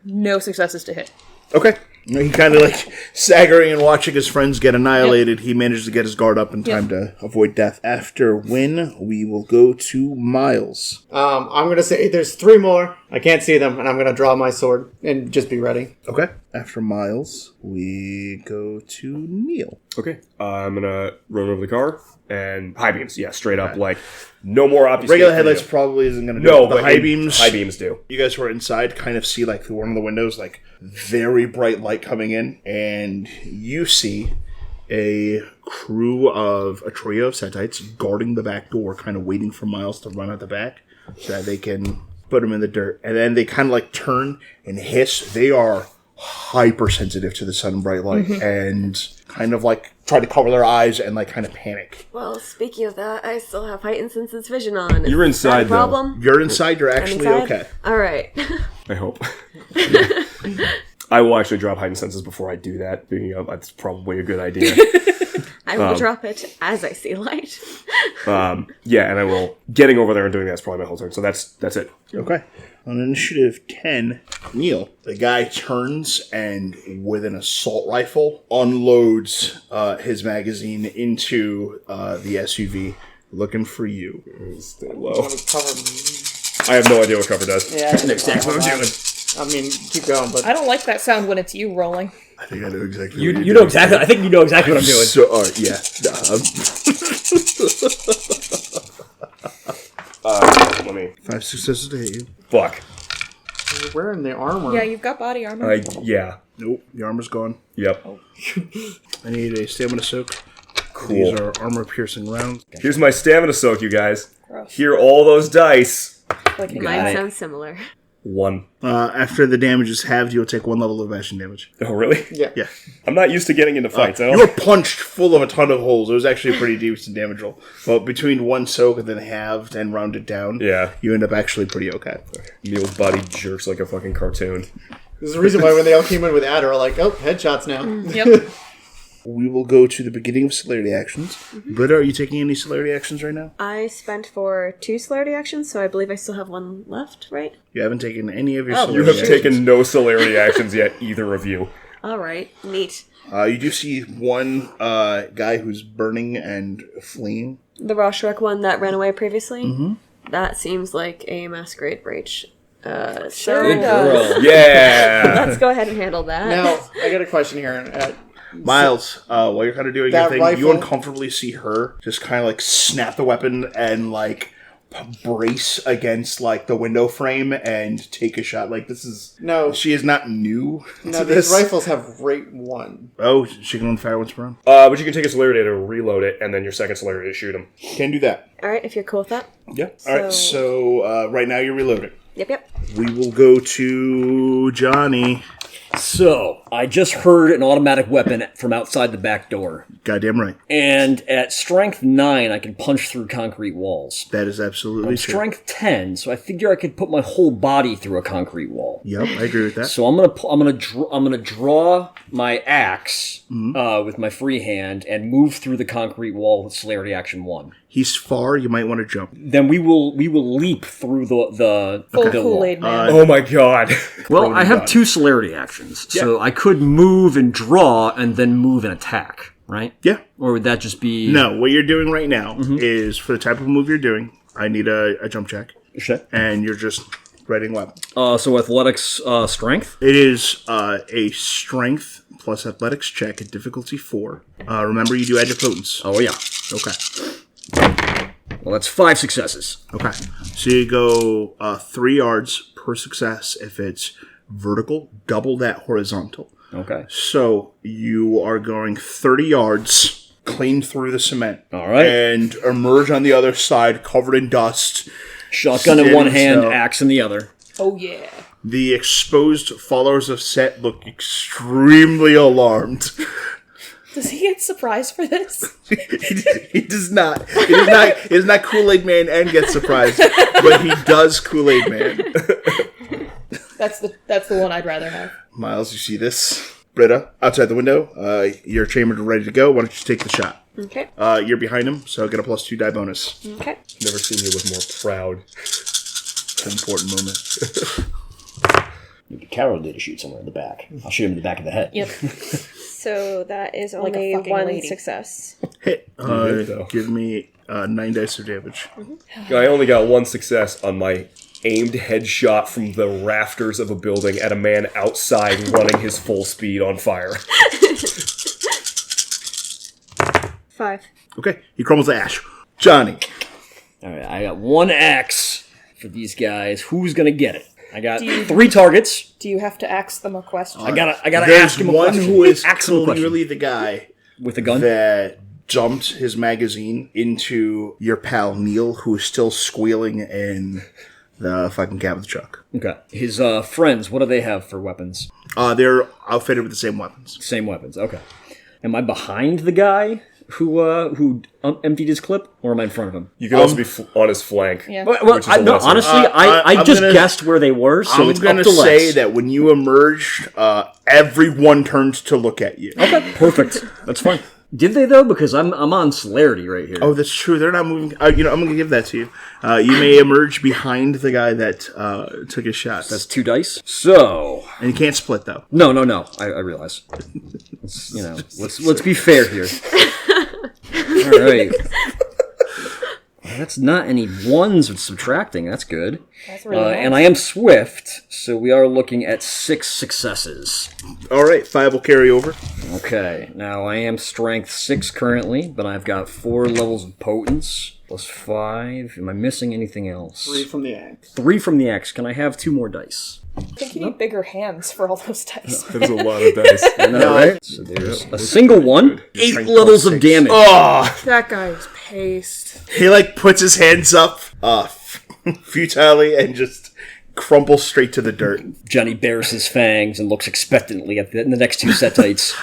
No successes to hit. Okay. He kind of staggering and watching his friends get annihilated. He managed to get his guard up in time to avoid death. After Wynn, we will go to Miles. I'm going to say there's 3 more. I can't see them, and I'm going to draw my sword and just be ready. Okay. After Miles, we go to Neil. Okay, I'm going to run over the car, and high beams, straight up, no more obfuscate. Regular headlights probably isn't going to do No, it. The but high beams. High beams do. You guys who are inside kind of see through one of the windows, very bright light coming in, and you see a trio of Centites guarding the back door, kind of waiting for Miles to run out the back so that they can put him in the dirt. And then they kind of turn and hiss. They are hypersensitive to the sun and bright light, and kind of try to cover their eyes and kind of panic. Well, speaking of that, I still have heightened senses vision on. You're inside, that a problem? You're inside. You're actually okay. All right. I hope. I will actually drop heightened senses before I do that. That's probably a good idea. I will drop it as I see light. Yeah, and I will... Getting over there and doing that's probably my whole turn. So that's it. Okay. On initiative 10, Neil, the guy turns and with an assault rifle unloads his magazine into the SUV, looking for you. Stay low. I have no idea what cover does. Yeah, That's exactly what I'm doing. I mean, keep going, but I don't like that sound when it's you rolling. I think I know exactly You what know exactly. I think you know exactly what I'm doing. So, yeah. Let me... 5 successes to hit you. Fuck. you're wearing the armor. Yeah, you've got body armor. Yeah. Nope, the armor's gone. Yep. I need a stamina soak. Cool. These are armor-piercing rounds. Here's my stamina soak, you guys. Gross. Here are all those dice. Like, Mine sounds similar. 1. After the damage is halved, you'll take 1 level of bashing damage. Oh, really? Yeah. Yeah. I'm not used to getting into fights. I You were punched full of a ton of holes. It was actually a pretty decent damage roll. But between 1 soak and then halved and rounded down, Yeah. you end up actually pretty okay. Neil's body jerks like a fucking cartoon. There's a reason why when they all came in with Adder, are like, oh, headshots now. Yep. We will go to the beginning of celerity actions. Britta, are you taking any celerity actions right now? I spent for 2 celerity actions, so I believe I still have 1 left, right? You haven't taken any of your Oh. celerity You have actions. taken no celerity actions yet, either of you. All right, neat. You do see one guy who's burning and fleeing. The Roshrik one that ran away previously? Mm-hmm. That seems like a masquerade breach. So Good girl. Yeah! let's go ahead and handle that. Now, I got a question here. Miles, while you're kind of doing your That thing, rifle- you uncomfortably see her just kind of like snap the weapon and like brace against like the window frame and take a shot. Like this is No. she is not new Now, to these this. rifles have rate 1. Oh, she can only fire once per round. But you can take a celerity to reload it, and then your second celerity to shoot him. Can do that. All right, if you're cool with that. Yeah. All right. So right now you're reloading. Yep. We will go to Johnny. So, I just heard an automatic weapon from outside the back door. Goddamn right. And at strength 9, I can punch through concrete walls. That is absolutely I'm true. strength 10, so I figure I could put my whole body through a concrete wall. Yep, I agree with that. So I'm gonna draw my axe with my free hand and move through the concrete wall with celerity action 1. He's far. You might want to jump. Then we will leap through the Full wall. Kool-Aid man. Oh my god. Well, I have 2 celerity actions, so I could move and draw and then move and attack, right? Yeah. Or would that just be... No, what you're doing right now is for the type of move you're doing. I need a jump check, Shit. and you're just writing weapon. So athletics strength? It is a strength plus athletics check at difficulty 4. Remember, you do add your potence. Oh, yeah. Okay. Well, that's 5 successes. Okay. So you go 3 yards per success if it's vertical, double that horizontal. Okay. So you are going 30 yards clean through the cement. All right. And emerge on the other side covered in dust. Shotgun in one hand, So- axe in the other. Oh, yeah. The exposed followers of Set look extremely alarmed. Does he get surprised for this? He does not. He is not Kool-Aid Man and gets surprised, but he does Kool-Aid Man. That's the one I'd rather have. Miles, you see this? Britta, outside the window. You're chambered and ready to go. Why don't you take the shot? Okay. You're behind him, so get a +2 die bonus. Okay. Never seen you look more proud. It's an important moment. Maybe Carol did a shoot somewhere in the back. I'll shoot him in the back of the head. Yep. So that is Like a only fucking 1 lady. success. Hit. did, though. Give me 9 dice of damage. I only got 1 success on my aimed headshot from the rafters of a building at a man outside running his full speed on fire. 5. Okay, he crumbles to ash. Johnny. All right, I got 1 axe for these guys. Who's gonna get it? I got 3 targets. Do you have to ask them a question? I gotta There's ask him a one question. who is Ask him a question. clearly the guy With a gun. that dumped his magazine into your pal Neil, who is still squealing in the fucking cab of the truck. Okay. His friends. What do they have for weapons? They're outfitted with the same weapons. Same weapons. Okay. Am I behind the guy who emptied his clip, or am I in front of him? You can also be on his flank. Yeah. Well, Which is I, a no, lesser. honestly, I I'm just gonna- guessed where they were, so I'm it's going up to to say Lex. that when you emerged, everyone turned to look at you. Okay. Perfect. That's fine. Did they though? Because I'm on celerity right here. Oh, that's true. They're not moving. I'm going to give that to you. You may emerge behind the guy that took his shot. That's 2 dice. So, And you can't split, though. no. I realize. Let's be fair here. All right. That's not any ones with subtracting. That's good. That's really nice. And I am swift, so we are looking at 6 successes. All right, 5 will carry over. Okay, now I am strength 6 currently, but I've got 4 levels of potence, plus 5. Am I missing anything else? 3 from the axe. 3 from the X. Can I have 2 more dice? I think you need bigger hands for all those dice. There's a lot of dice. I know, right? So there's a single one. 8 Strength levels plus of 6. damage. Oh! That guy is paced. He, puts his hands up futilely and just crumples straight to the dirt. Johnny bares his fangs and looks expectantly at the next 2 setites.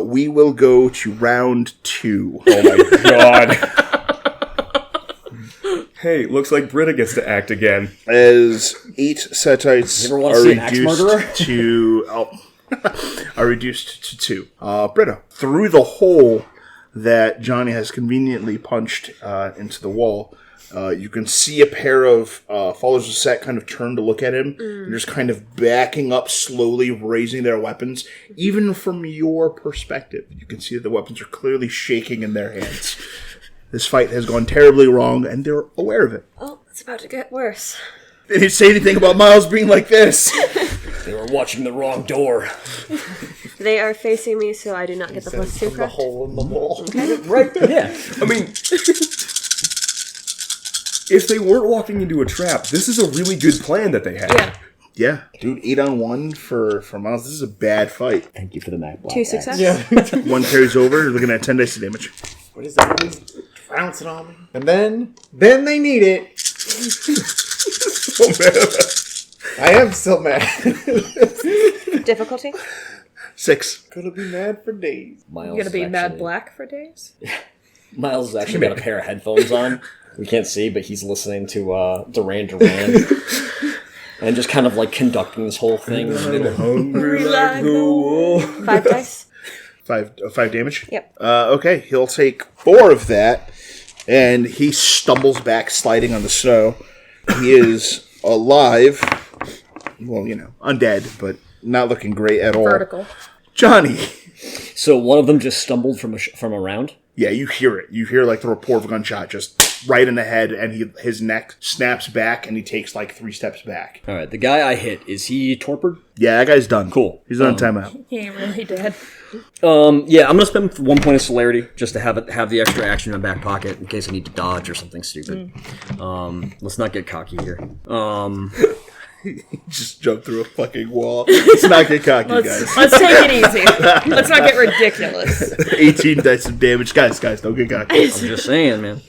We will go to round 2. Oh my god. Hey, looks like Britta gets to act again. As 8 setites You ever wanna are see an axe murderer? reduced to are reduced to 2. Britta, through the hole that Johnny has conveniently punched into the wall, you can see a pair of followers of Set kind of turn to look at him, and just kind of backing up slowly, raising their weapons. Even from your perspective, you can see that the weapons are clearly shaking in their hands. This fight has gone terribly wrong, and they're aware of it. Oh, it's about to get worse. They didn't say anything about Miles being like this. They were watching the wrong door. They are facing me, so I do not get the plus 2 From the correct. hole in the wall. Right? Yeah. I mean, if they weren't walking into a trap, this is a really good plan that they had. Yeah. Yeah, dude, 8-on-1 for Miles. This is a bad fight. Thank you for the Mac Black 2 axe. successes. Yeah. 1 carries over. You're looking at 10 dice of damage. What is that? He's trouncing on me. And then they need it. Oh, man. I am still mad. Difficulty? 6. Gonna be mad for days. Miles You're gonna be actually- mad black for days? Miles has actually got a pair of headphones on. We can't see, but he's listening to Duran Duran. And just kind of conducting this whole thing. Hungry like the wolf. 5 dice? 5 damage? Yep. Okay, he'll take 4 of that, and he stumbles back, sliding on the snow. He is alive. Well, undead, but not looking great at all. Vertical. Johnny. So one of them just stumbled from around. Yeah, you hear it. You hear the report of a gunshot just right in the head, and his neck snaps back, and he takes 3 steps back. All right, the guy I hit, is he torpid? Yeah, that guy's done. Cool. He's on timeout. He ain't really dead. Yeah, I'm gonna spend 1 point of celerity just to have the extra action in my back pocket in case I need to dodge or something stupid. Let's not get cocky here. Just jump through a fucking wall. Let's not get cocky, guys. Let's take it easy. Let's not get ridiculous. 18 dice of damage. Guys, don't get cocky. I'm just saying, man.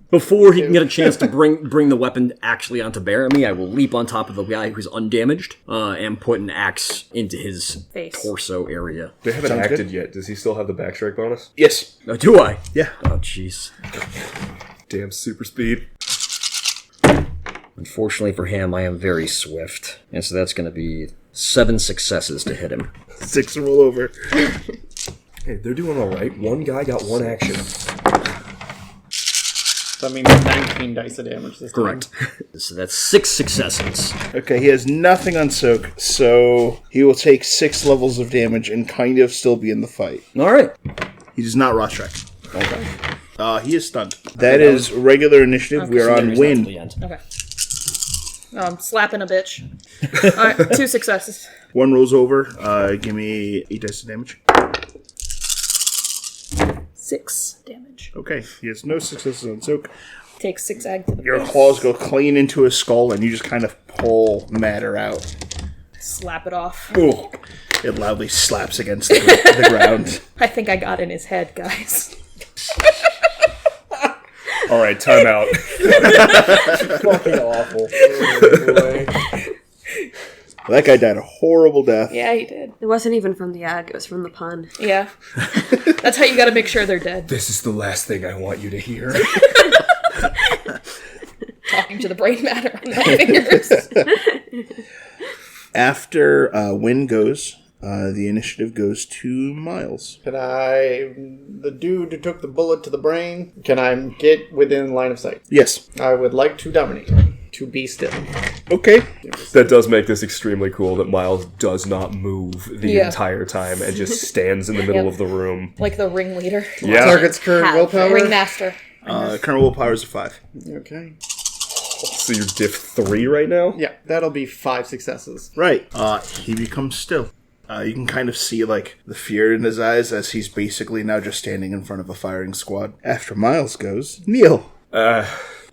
Before he can get a chance to bring the weapon actually onto bear me, I will leap on top of the guy who's undamaged and put an axe into his Face. torso area. They haven't Sounds acted good. yet. Does he still have the backstrike bonus? Yes. Oh, do I? Yeah. Oh, jeez. Damn super speed. Unfortunately for him, I am very swift, and so that's gonna be 7 successes to hit him. 6 roll over. Hey, they're doing all right. One guy got 1 action. So that means 19 dice of damage this time. Correct. So that's 6 successes. Okay, he has nothing on soak, so he will take 6 levels of damage and kind of still be in the fight. All right. He does not raw strike. Okay. He is stunned. That is regular initiative. We are on There's not to the Wynn. end. Okay. Slapping a bitch. Alright, 2 successes. 1 rolls over. Give me 8 dice of damage. 6 damage. Okay, he has no successes on soak. Take 6 ag to the Your face. claws go clean into his skull, and you just kind of pull matter out. Slap it off. Ooh. It loudly slaps against the ground. I think I got in his head, guys. All right, time out. Fucking awful. Well, that guy died a horrible death. Yeah, he did. It wasn't even from the ag, it was from the pun. Yeah. That's how you gotta make sure they're dead. This is the last thing I want you to hear. Talking to the brain matter on my fingers. After Wynn goes, The initiative goes to Miles. The dude who took the bullet to the brain, can I get within line of sight? Yes. I would like to dominate him. To be still. Okay. That does make this extremely cool that Miles does not move the Yeah. entire time and just stands in the middle of the room. Like the ringleader. Yeah. Target's current willpower. Ringmaster. Current willpower is a 5. Okay. So you're diff 3 right now? Yeah, that'll be 5 successes. Right. He becomes still. You can kind of see, like, the fear in his eyes as he's basically now just standing in front of a firing squad. After Miles goes, Neil.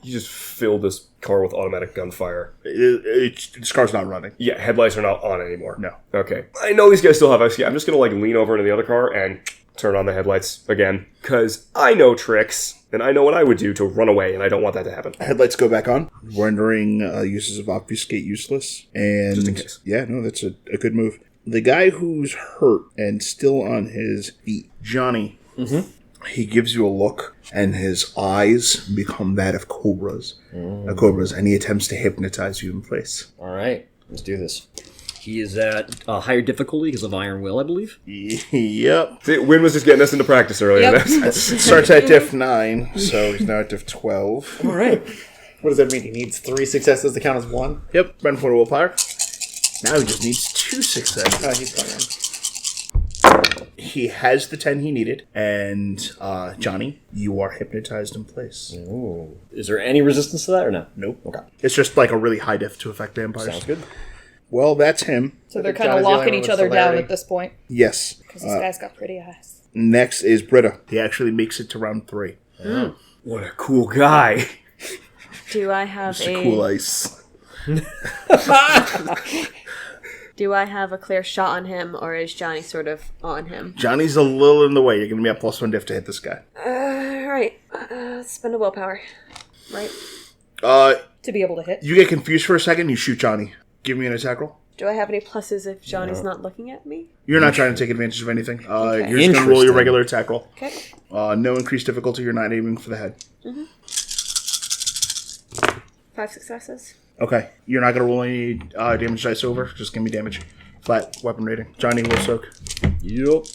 You just fill this car with automatic gunfire. This car's not running. Yeah, headlights are not on anymore. No. Okay. I know these guys still have XP. I'm just going to, like, lean over into the other car and turn on the headlights again. Because I know tricks, and I know what I would do to run away, and I don't want that to happen. Headlights go back on. Rendering uses of obfuscate useless. And Just in case. Yeah, no, that's a good move. The guy who's hurt and still on his feet, Johnny, he gives you a look, and his eyes become that of cobras. And he attempts to hypnotize you in place. All right, let's do this. He is at higher difficulty because of Iron Will, I believe. Yep. See, Wynn was just getting us into practice earlier. Yep. It starts at diff 9, so he's now at diff 12. All right. What does that mean? He needs 3 successes to count as 1? Yep, run for willpower. Now he just needs 2 successes. He's fine. He has the 10 he needed, and Johnny, you are hypnotized in place. Ooh. Is there any resistance to that or no? Nope. Okay. It's just like a really high diff to affect vampires. Sounds good. Well, that's him. So they're Johnny's kind of the only locking one each with other down celerity. at this point. Yes. Because this guy's got pretty eyes. Next is Britta. He actually makes it to round 3. What a cool guy. Do I have It's a cool ice. Do I have a clear shot on him, or is Johnny sort of on him? Johnny's a little in the way. You're going to be at +1 diff to hit this guy. Right. Spend a willpower. Right. To be able to hit. You get confused for a second, you shoot Johnny. Give me an attack roll. Do I have any pluses if Johnny's not looking at me? You're not trying to take advantage of anything. You're just going to roll Interesting. your regular attack roll. Okay. No increased difficulty. You're not aiming for the head. 5 successes. Okay. You're not going to roll any damage dice over. Just give me damage. Flat weapon rating. Johnny will soak. Yup.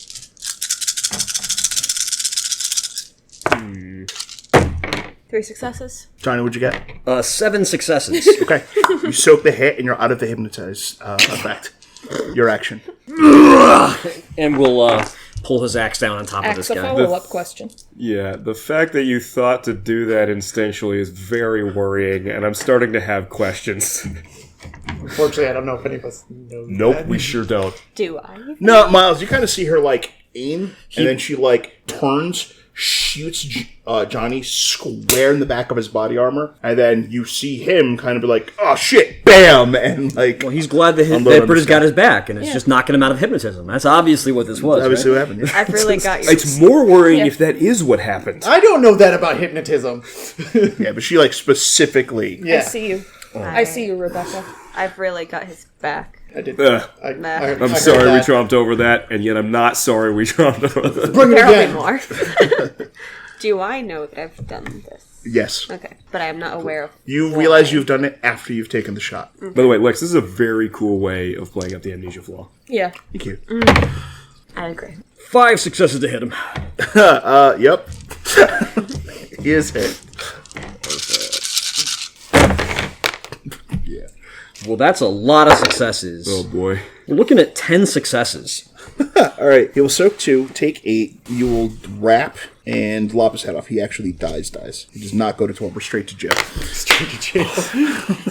3 successes. Johnny, what'd you get? 7 successes. Okay. You soak the hit and you're out of the hypnotize effect. Your action. And we'll pull his axe down on top of Ask this a guy. follow-up question. Yeah, the fact that you thought to do that instinctually is very worrying, and I'm starting to have questions. Unfortunately, I don't know if any of us know Nope, that. we sure don't. Do I? No, Miles, you kind of see her, like, aim, and then she, like, turns, shoots Johnny square in the back of his body armor, and then you see him kind of be like, oh, shit, bam, and, like... Well, he's glad that, Unload on Britta's this got guy. his back, and it's just knocking him out of hypnotism. That's obviously what this was, Obviously right? what happened, yeah. I've really got you. It's more worrying if that is what happened. I don't know that about hypnotism. Yeah, but she, like, specifically... Yeah, I see you. I see you, Rebecca. I've really got his back. I did. Ugh. I Nah. heard I'm sorry we that. tromped over that, and yet I'm not sorry we tromped over that. Bring it There'll be again. more. Do I know that I've done this? Yes. Okay, but I am not aware of. You why. realize you've done it after you've taken the shot. By the way, Lex, this is a very cool way of playing up the amnesia flaw. Yeah. Thank you. I agree. 5 successes to hit him. Yep. He is hit. Yeah. Well, that's a lot of successes. Oh boy. We're looking at 10 successes. All right, he will soak 2, take 8. You will wrap and lop his head off. He actually dies. He does not go to 12. We're straight to jail. Straight to jail.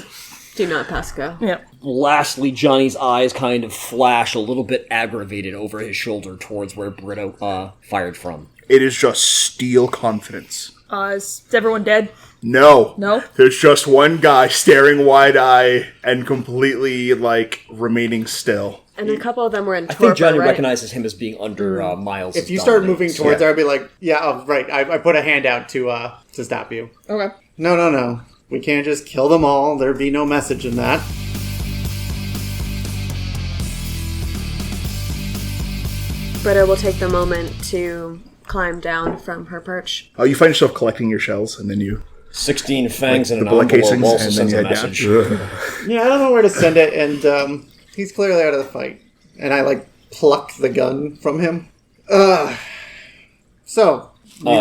Do not pass go. Yep. Lastly, Johnny's eyes kind of flash a little bit aggravated over his shoulder towards where Britta fired from. It is just steel confidence. Is everyone dead? No. No? There's just one guy staring wide-eyed and completely, like, remaining still. And a couple of them were in I torpor, think Johnny right? recognizes him as being under Miles. If you start moving towards Yeah. her, I'd be like, yeah, oh, right. I put a hand out to stop you. Okay. No. We can't just kill them all. There'd be no message in that. Britta will take the moment to climb down from her perch. Oh, you find yourself collecting your shells, and then you... 16 fangs Like and the an bullet envelope casings, also and sends a then you head message. Yeah, I don't know where to send it, and he's clearly out of the fight. And I, like, pluck the gun from him.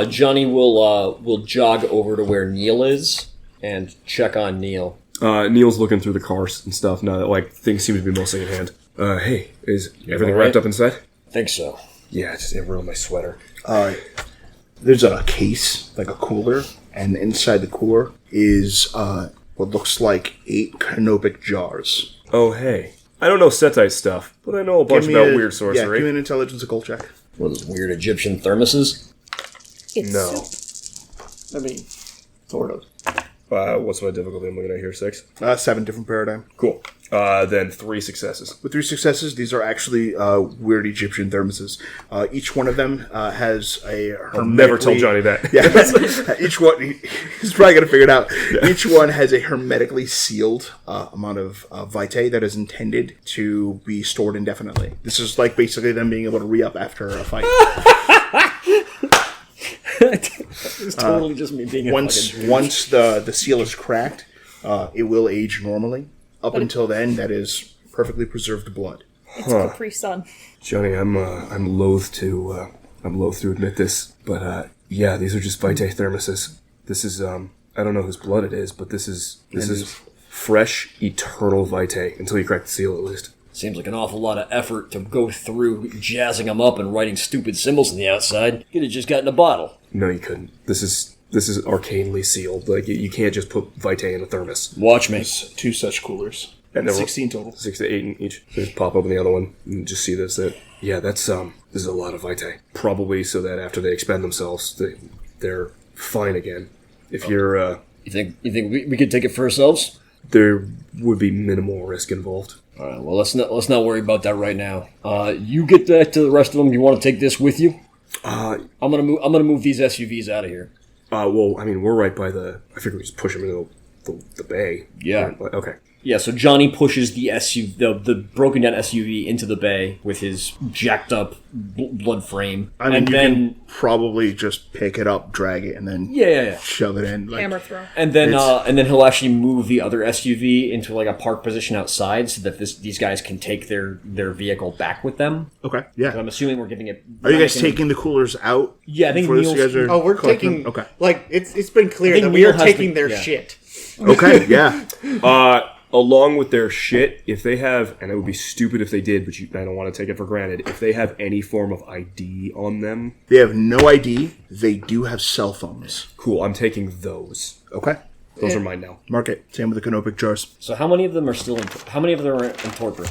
Johnny will jog over to where Neil is and check on Neil. Neil's looking through the cars and stuff now that, like, things seem to be mostly in hand. Hey, is everything wrapped up inside? Think so. Yeah, I just ruined my sweater. There's a case, like a cooler, and inside the cooler is what looks like 8 canopic jars. Oh, hey. I don't know Setite stuff, but I know a bunch about weird sorcery. Yeah, give me an intelligence occult check. What are those weird Egyptian thermoses? No. I mean, sort of. What's my difficulty I'm looking at here? 6? 7 different paradigm. Cool. Then 3 successes. With 3 successes, these are actually weird Egyptian thermoses. Each one of them has a hermetically... I'll never tell Johnny that. Yeah, each one... He's probably going to figure it out. Yeah. Each one has a hermetically sealed amount of vitae that is intended to be stored indefinitely. This is like basically them being able to re-up after a fight. It's totally just me being once the seal is cracked, it will age normally. Up until then, that is perfectly preserved blood. It's Capri Sun. Johnny, I'm loath to admit this, but yeah, these are just vitae thermoses. This is I don't know whose blood it is, but this is fresh, eternal vitae until you crack the seal, at least. Seems like an awful lot of effort to go through jazzing them up and writing stupid symbols on the outside. Could have just gotten a bottle. No, you couldn't. This is arcanely sealed. Like, you can't just put vitae in a thermos. Watch me. There's 2 such coolers. And 16 total. 6 to 8 in each. So just pop open the other one and just see this. Yeah, that's this is a lot of vitae. Probably so that after they expend themselves, they're fine again. If you're You think we could take it for ourselves? There would be minimal risk involved. All right. Well, let's not worry about that right now. You get that to the rest of them. You want to take this with you? I'm gonna move these SUVs out of here. Well, I mean, we're right by the. I figure we just push them into the bay. Yeah. Right? Okay. Yeah. So Johnny pushes the SUV, the broken down SUV, into the bay with his jacked up blood frame. I mean, and you then can probably just pick it up, drag it, and then shove it in. Like, Hammer throw. And then he'll actually move the other SUV into like a park position outside so that these guys can take their vehicle back with them. Okay. Yeah. So I'm assuming we're giving it. Are you guys taking the coolers out? Yeah, I think before this? You guys are Oh, we're collecting taking... them? Okay. Like, it's been clear that we Neil are has taking the- their yeah. shit. Okay. Yeah. Along with their shit, if they have, and it would be stupid if they did, but I don't want to take it for granted, if they have any form of ID on them. They have no ID. They do have cell phones. Cool, I'm taking those. Okay. Those are mine now. Mark it. Same with the canopic jars. So how many of them are still in? How many of them are in torpor?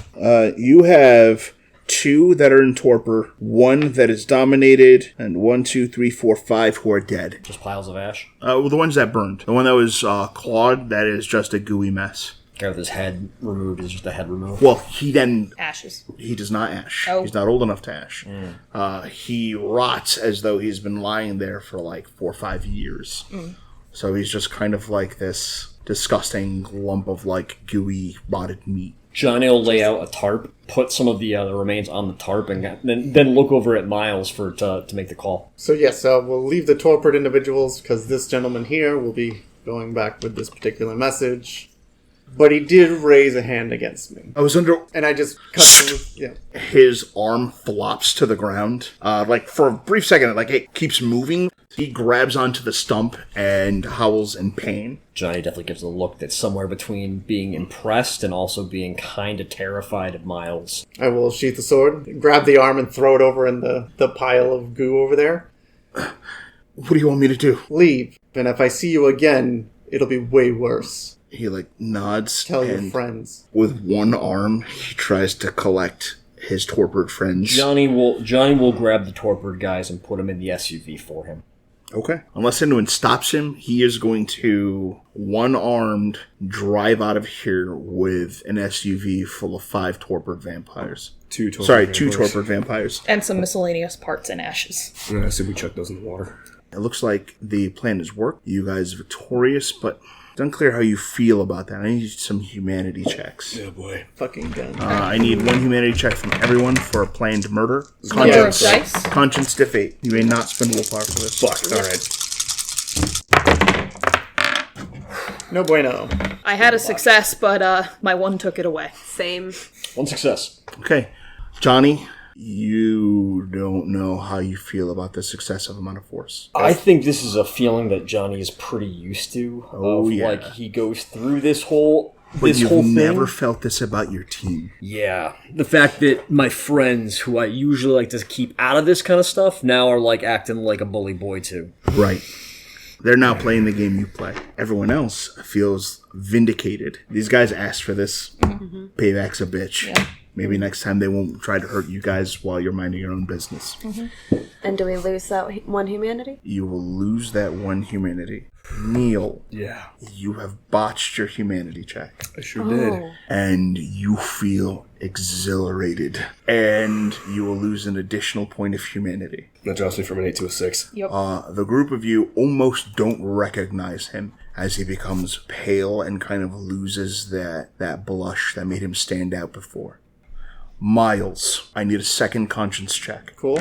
You have 2 that are in torpor, 1 that is dominated, and 1, 2, 3, 4, 5 who are dead. Just piles of ash. Well, the ones that burned. The one that was clawed, that is just a gooey mess. Guy with his head removed is just a head removed. Well, he then... Ashes. He does not ash. Oh. He's not old enough to ash. He rots as though he's been lying there for like 4 or 5 years. So he's just kind of like this disgusting lump of like gooey, rotted meat. Johnny will lay out a tarp, put some of the remains on the tarp, and then look over at Miles to make the call. So yes, we'll leave the torpid individuals because this gentleman here will be going back with this particular message. But he did raise a hand against me. I was under... And I just cut him. Yeah. His arm flops to the ground. Like, for a brief second, like, it keeps moving. He grabs onto the stump and howls in pain. Johnny definitely gives a look that's somewhere between being impressed and also being kind of terrified of Miles. I will sheath the sword, grab the arm, and throw it over in the pile of goo over there. What do you want me to do? Leave. And if I see you again, it'll be way worse. He, like, nods. Tell your friends. With one arm, he tries to collect his torpid friends. Johnny will grab the torpid guys and put them in the SUV for him. Okay. Unless anyone stops him, he is going to, one-armed, drive out of here with an SUV full of 5 torpid vampires. 2 torpid 2 torpid vampires. And some miscellaneous parts and ashes. I said we chuck those in the water. It looks like the plan has worked. You guys are victorious, but it's unclear how you feel about that. I need some humanity checks. Oh boy. Fucking gun. I need 1 humanity check from everyone for a planned murder. Roll of dice. Conscience stiff 8. You may not spend willpower for this. Fuck, alright. No bueno. I had a success, but my 1 took it away. Same. 1 success. Okay. Johnny, You don't know how you feel about this excessive amount of force. I think this is a feeling that Johnny is pretty used to. Like, he goes through this whole thing. Never felt this about your team. Yeah. The fact that my friends, who I usually like to keep out of this kind of stuff, now are, like, acting like a bully boy, too. Right. They're now playing the game you play. Everyone else feels vindicated. These guys asked for this. Mm-hmm. Payback's a bitch. Yeah. Maybe next time they won't try to hurt you guys while you're minding your own business. Mm-hmm. And do we lose that one humanity? You will lose that one humanity. Neil. Yeah. You have botched your humanity check. I sure did. And you feel exhilarated. And you will lose an additional point of humanity. That drops me from an 8 to a 6. Yep. The group of you almost don't recognize him as he becomes pale and kind of loses that blush that made him stand out before. Miles, I need a second conscience check. Cool.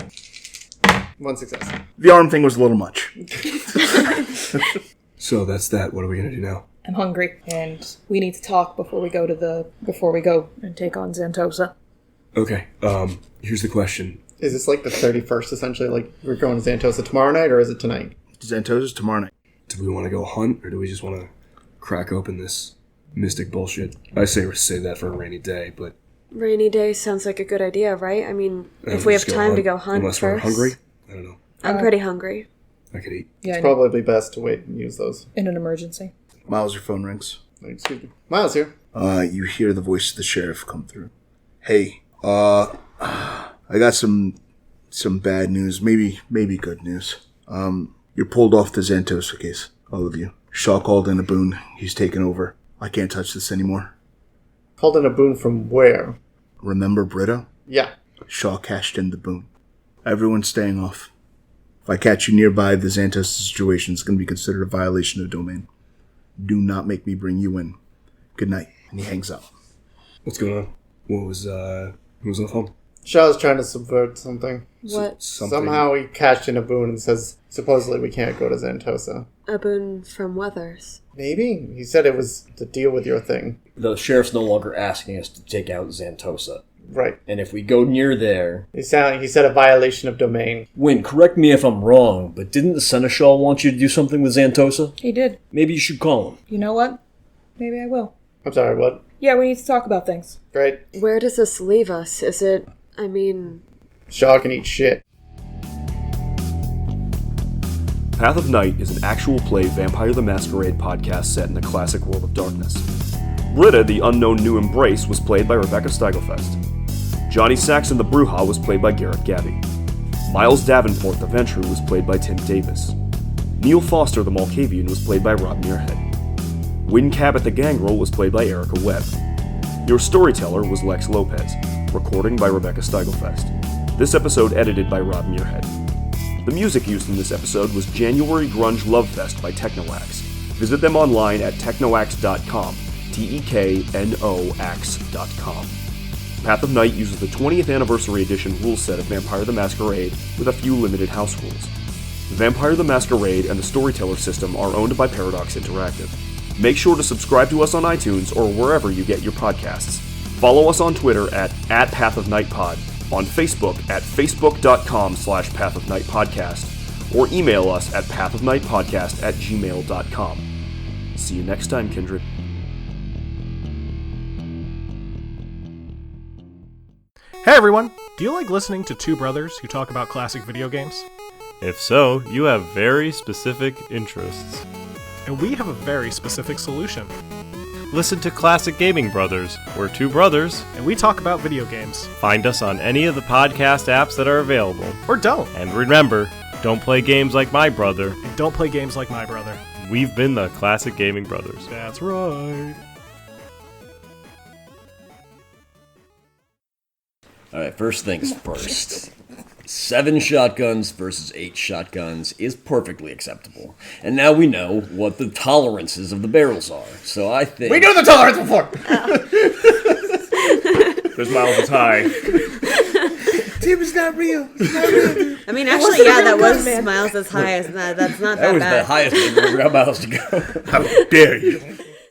1 success. The arm thing was a little much. So that's that. What are we going to do now? I'm hungry, and we need to talk before we go and take on Xantosa. Okay, here's the question. Is this like the 31st, essentially? Like, we're going to Xantosa tomorrow night, or is it tonight? Xantosa's tomorrow night. Do we want to go hunt, or do we just want to crack open this mystic bullshit? I say we save that for a rainy day, but... Rainy day sounds like a good idea, right? I mean, if we have time to go hunt unless first. We're hungry? I don't know. I'm pretty hungry. I could eat. Yeah, It's probably best to wait and use those. in an emergency. Miles, your phone rings. Excuse me. Miles here. You hear the voice of the sheriff come through. Hey, I got some bad news, maybe good news. You're pulled off the Xantosa case, all of you. Shaw called in a boon. He's taken over. I can't touch this anymore. Called in a boon from where? Remember Britta? Yeah. Shaw cashed in the boon. Everyone's staying off. If I catch you nearby, the Xantosa situation is going to be considered a violation of domain. Do not make me bring you in. Good night. And he hangs up. What's going on? Who was on the phone? Shaw's trying to subvert something. What? Somehow he cashed in a boon and says supposedly we can't go to Xantosa. A boon from Weathers. Maybe? He said it was to deal with your thing. The sheriff's no longer asking us to take out Xantosa. Right. And if we go near there... He said a violation of domain. Wynn, correct me if I'm wrong, but didn't the Seneschal want you to do something with Xantosa? He did. Maybe you should call him. You know what? Maybe I will. I'm sorry, what? Yeah, we need to talk about things. Right. Where does this leave us? Is it... I mean... Shaw can eat shit. Path of Night is an actual play Vampire the Masquerade podcast set in the classic world of darkness. Britta, the unknown new embrace, was played by Rebecca Steigelfest. Johnny Saxon the Bruja was played by Garrett Gabbey. Miles Davenport the Ventrue was played by Tim Davis. Neil Foster the Malkavian was played by Rob Muirhead. Wynn Cabot the Gangrel was played by Erika Webb. Your storyteller was Lex Lopez. Recording by Rebecca Steigelfest. This episode edited by Rob Muirhead. The music used in this episode was January Grunge Lovefest by Technoax. Visit them online at technoax.com. TEKNOAX.com. Path of Night uses the 20th Anniversary Edition rule set of Vampire the Masquerade with a few limited house rules. Vampire the Masquerade and the Storyteller system are owned by Paradox Interactive. Make sure to subscribe to us on iTunes or wherever you get your podcasts. Follow us on Twitter at @PathOfNightPod, on Facebook at facebook.com/PathOfNightPodcast, or email us at pathofnightpodcast@gmail.com. See you next time, Kindred. Hey everyone! Do you like listening to two brothers who talk about classic video games? If so, you have very specific interests. And we have a very specific solution. Listen to Classic Gaming Brothers. We're two brothers. And we talk about video games. Find us on any of the podcast apps that are available. Or don't. And remember, don't play games like my brother. And don't play games like my brother. We've been the Classic Gaming Brothers. That's right. Alright, first things first. 7 shotguns versus 8 shotguns is perfectly acceptable. And now we know what the tolerances of the barrels are. So I think... We knew the tolerance before! There's Miles' high. Tim is not real. It's not real. I mean, actually, yeah, that was Miles' highest. That's not that That was bad. the highest thing we ever got Miles to go. How dare you?